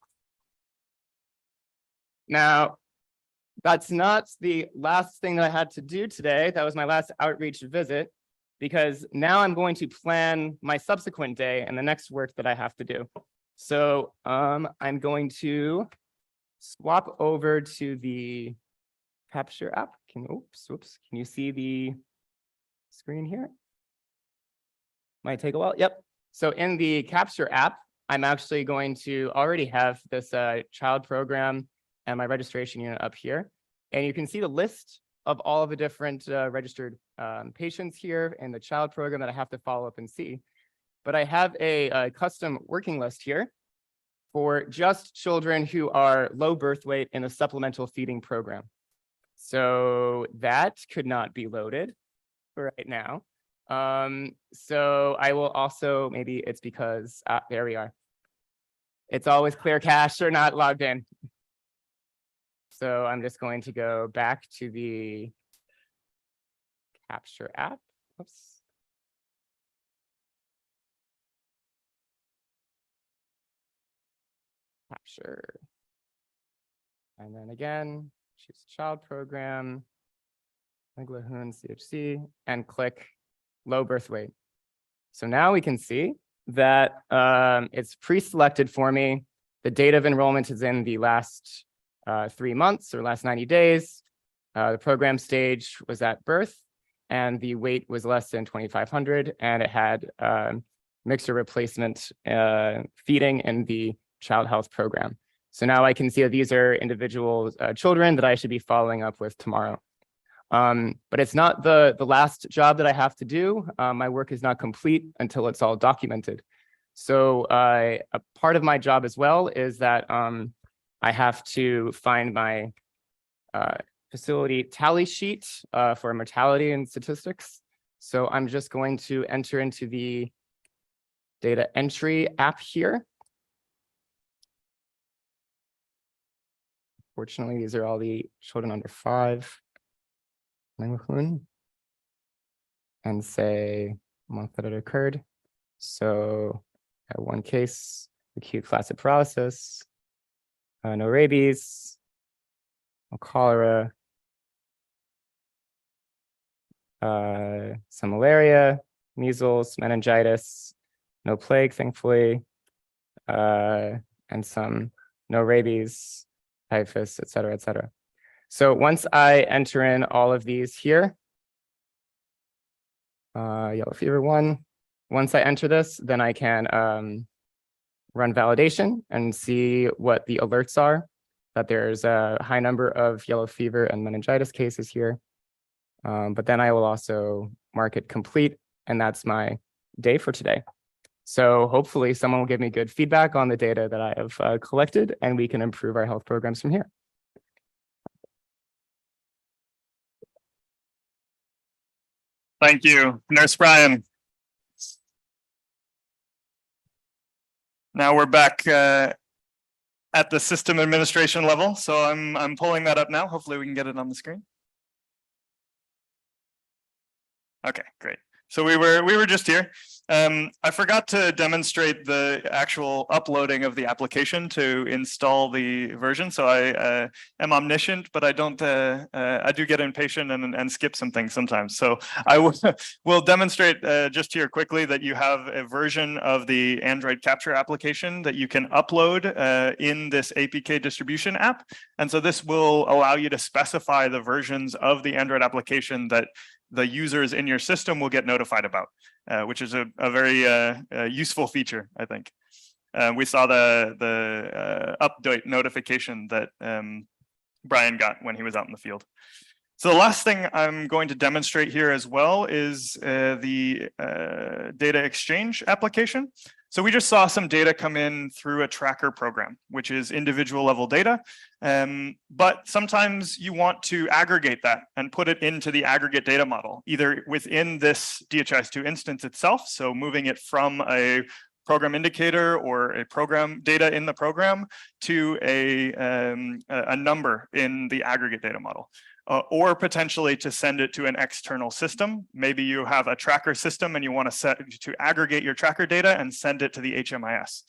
Now, that's not the last thing that I had to do today. That was my last outreach visit, because now I'm going to plan my subsequent day and the next work that I have to do. So I'm going to swap over to the Capture app. Can you see the screen here? Might take a while. Yep. So in the Capture app, I'm actually going to already have this child program and my registration unit up here. And you can see the list of all of the different registered patients here in the child program that I have to follow up and see. But I have a custom working list here for just children who are low birth weight in a supplemental feeding program. So that could not be loaded right now. So I will also, maybe it's because, there we are. It's always clear cache or not logged in. So I'm just going to go back to the Capture app. Oops. Capture. And then again, choose child program, Lahoon CHC, and click low birth weight. So now we can see that it's pre-selected for me. The date of enrollment is in the last 3 months or last 90 days. The program stage was at birth, and the weight was less than 2,500, and it had mixer replacement feeding in the child health program. So now I can see that these are individual children that I should be following up with tomorrow. But it's not the last job that I have to do. My work is not complete until it's all documented. So a part of my job as well is that I have to find my facility tally sheet for mortality and statistics. So I'm just going to enter into the data entry app here. Fortunately, these are all the children under 5. And say month that it occurred. So I have one case, acute flaccid paralysis, no rabies, no cholera, some malaria, measles, meningitis, no plague, thankfully, and some no rabies, typhus, et cetera, et cetera. So once I enter in all of these here, yellow fever 1, once I enter this, then I can run validation and see what the alerts are, that there's a high number of yellow fever and meningitis cases here. But then I will also mark it complete, and that's my day for today. So hopefully someone will give me good feedback on the data that I have collected, and we can improve our health programs from here. Thank you, Nurse Brian. Now we're back at the system administration level. So I'm pulling that up now. Hopefully we can get it on the screen. Okay, great. So we were just here. I forgot to demonstrate the actual uploading of the application to install the version. So I am omniscient, but I don't. I do get impatient and skip some things sometimes. So I will demonstrate just here quickly that you have a version of the Android Capture application that you can upload in this APK distribution app. And so this will allow you to specify the versions of the Android application that the users in your system will get notified about, which is a very useful feature, I think. We saw the update notification that Brian got when he was out in the field. So the last thing I'm going to demonstrate here as well is the data exchange application. So we just saw some data come in through a tracker program, which is individual level data. But sometimes you want to aggregate that and put it into the aggregate data model, either within this DHIS2 instance itself. So moving it from a program indicator or a program data in the program to a number in the aggregate data model. Or potentially to send it to an external system. Maybe you have a tracker system and you want to aggregate your tracker data and send it to the HMIS.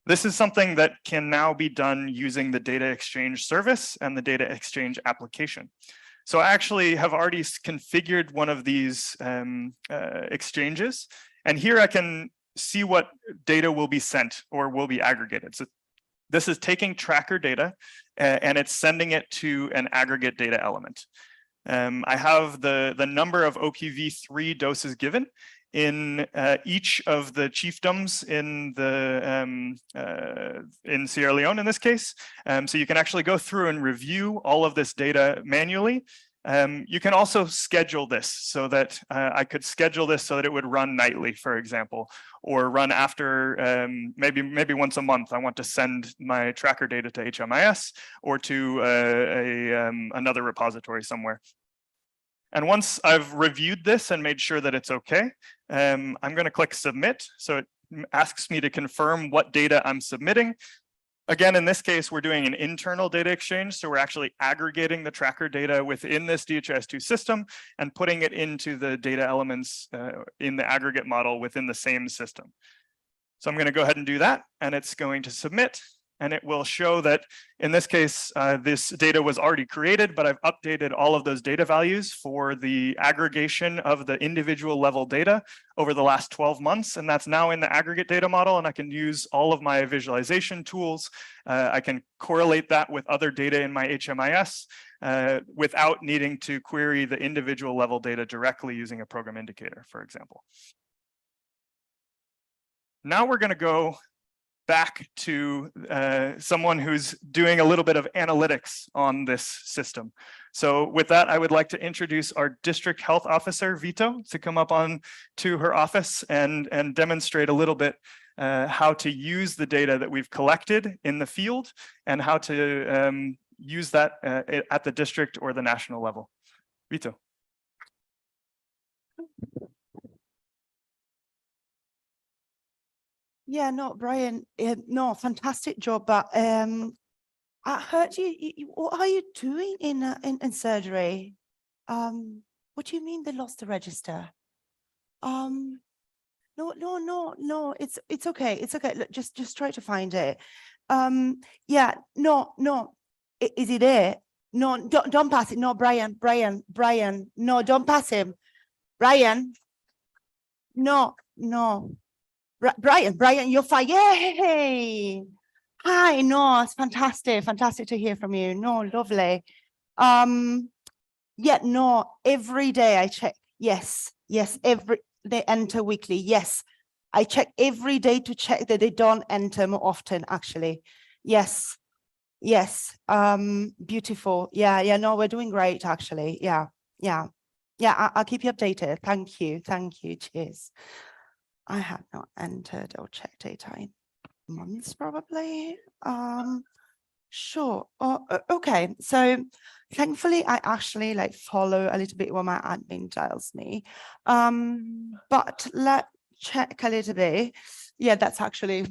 This is something that can now be done using the data exchange service and the data exchange application. So I actually have already configured one of these exchanges, and here I can see what data will be sent or will be aggregated. So this is taking tracker data and it's sending it to an aggregate data element. I have the number of OPV3 doses given in each of the chiefdoms in Sierra Leone in this case. So you can actually go through and review all of this data manually. You can also schedule this so that I could schedule this so that it would run nightly, for example, or run after maybe once a month. I want to send my tracker data to HMIS or to another repository somewhere. And once I've reviewed this and made sure that it's okay, I'm going to click submit. So it asks me to confirm what data I'm submitting. Again, in this case, we're doing an internal data exchange. So we're actually aggregating the tracker data within this DHIS2 system and putting it into the data elements in the aggregate model within the same system. So I'm going to go ahead and do that, and it's going to submit. And it will show that in this case, this data was already created, but I've updated all of those data values for the aggregation of the individual level data over the last 12 months. And that's now in the aggregate data model. And I can use all of my visualization tools. I can correlate that with other data in my HMIS without needing to query the individual level data directly using a program indicator, for example. Now we're going to go back to someone who's doing a little bit of analytics on this system. So with that, I would like to introduce our district health officer, Vito, to come up on to her office and demonstrate a little bit how to use the data that we've collected in the field and how to use that at the district or the national level. Vito. Yeah, no, Brian, no, fantastic job. But I heard what are you doing in surgery? What do you mean they lost the register? No, it's okay. It's okay. Look, just try to find it. Yeah, no. Is it there? No, don't pass it. No, Brian. No, don't pass him. Brian. No. Brian, you're fine. Yay! Hi, no, it's fantastic to hear from you. No, lovely. Yeah, no, every day I check. Yes, they enter weekly. Yes, I check every day to check that they don't enter more often, actually. Yes, beautiful. Yeah, no, we're doing great, actually. Yeah, I'll keep you updated. Thank you, cheers. I have not entered or checked data in months, probably. Sure. Okay. So thankfully, I actually follow a little bit what my admin tells me. But let's check a little bit. Yeah, that's actually,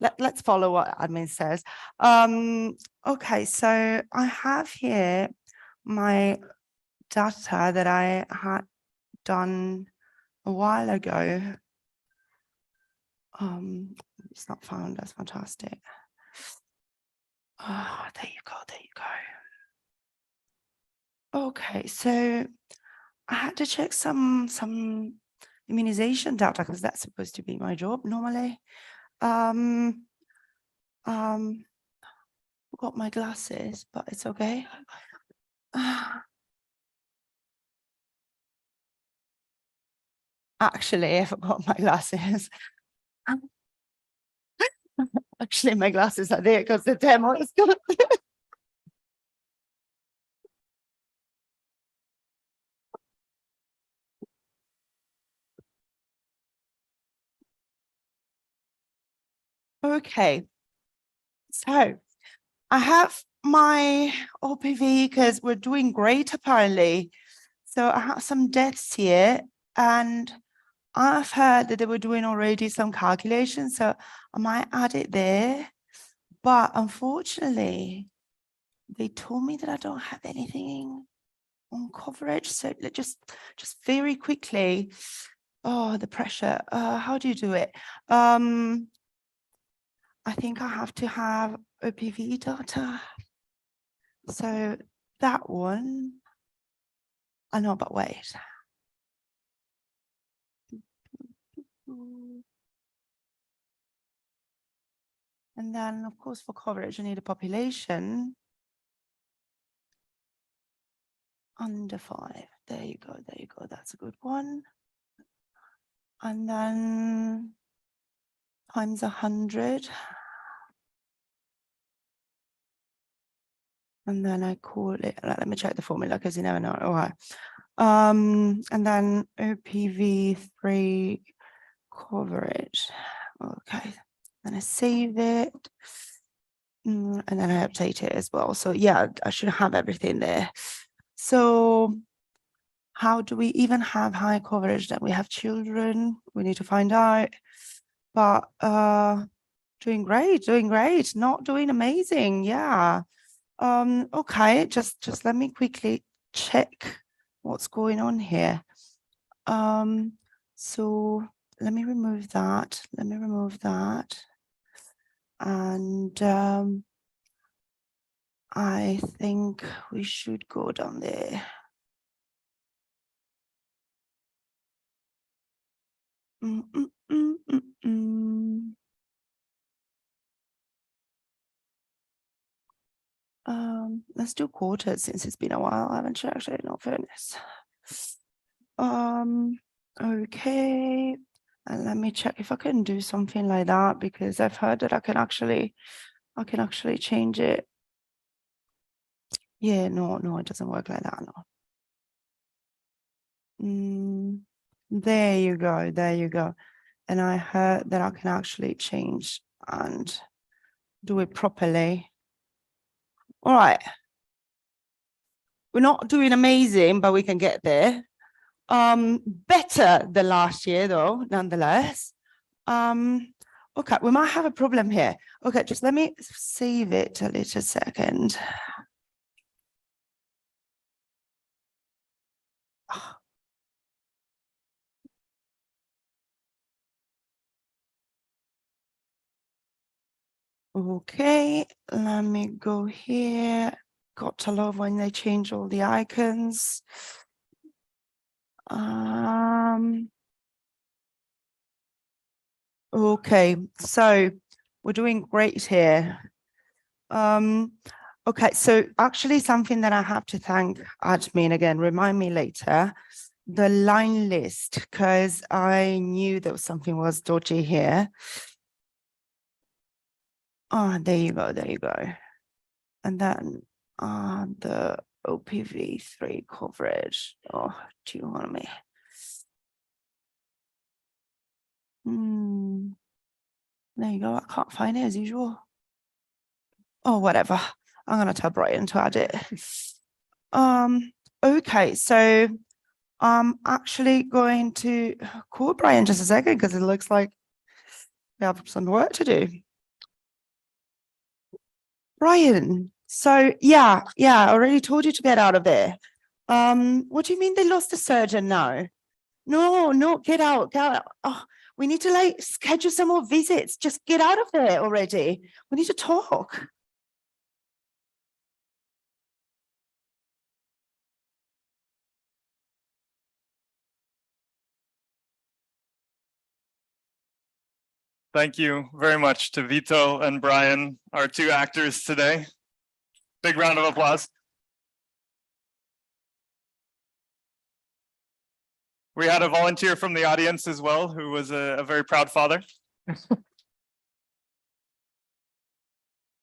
let's follow what admin says. Okay. So I have here my data that I had done a while ago. It's not found. That's fantastic. Oh, there you go. Okay, so I had to check some immunization data because that's supposed to be my job normally. Forgot my glasses, but it's okay. Actually, I forgot my glasses. Actually, my glasses are there because the demo is good. Okay, so I have my OPV because we're doing great apparently. So I have some deaths here, and I've heard that they were doing already some calculations, so I might add it there. But unfortunately, they told me that I don't have anything on coverage. So just very quickly. Oh, the pressure. How do you do it? I think I have to have OPV data. So that one. I know, but wait. And then, of course, for coverage, I need a population under 5. There you go. There you go. That's a good one. And then times 100. And then I call it, let me check the formula because you never know. All right. And then OPV3 coverage. Okay. Then I save it. And then I update it as well. So yeah, I should have everything there. So how do we even have high coverage that we have children? We need to find out. But doing great, not doing amazing. Yeah. Okay, just let me quickly check what's going on here. So let me remove that. And I think we should go down there. Let's do quarters since it's been a while. I haven't checked it, in all fairness. Okay. And let me check if I can do something like that, because I've heard that I can actually change it. Yeah, no, it doesn't work like that, no. There you go. And I heard that I can actually change and do it properly. All right. We're not doing amazing, but we can get there. Better than last year though, nonetheless. Okay, we might have a problem here. Okay, just let me save it a little second. Okay, let me go here. Got to love when they change all the icons. Okay, so we're doing great here. Okay, so actually something that I have to thank admin again, remind me later, the line list, because I knew there was something was dodgy here. Oh, there you go. And then the OPV3 coverage. Oh, do you want me? There you go. I can't find it as usual. Oh, whatever. I'm gonna tell Brian to add it. Okay, so I'm actually going to call Brian just a second because it looks like we have some work to do. Brian, so yeah, I already told you to get out of there. What do you mean they lost the surgeon now? No, get out. Oh, we need to like schedule some more visits. Just get out of there already. We need to talk. Thank you very much to Vito and Brian, our two actors today. Big round of applause. We had a volunteer from the audience as well, who was a very proud father.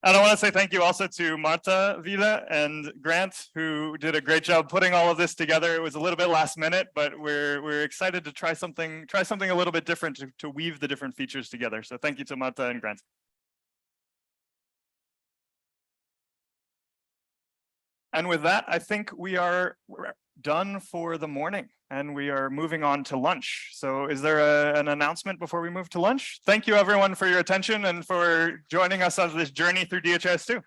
And I want to say thank you also to Marta Vila and Grant, who did a great job putting all of this together. It was a little bit last minute, but we're excited to try something a little bit different to weave the different features together. So thank you to Marta and Grant. And with that, I think we are done for the morning and we are moving on to lunch. So is there an announcement before we move to lunch? Thank you everyone for your attention and for joining us on this journey through DHIS2.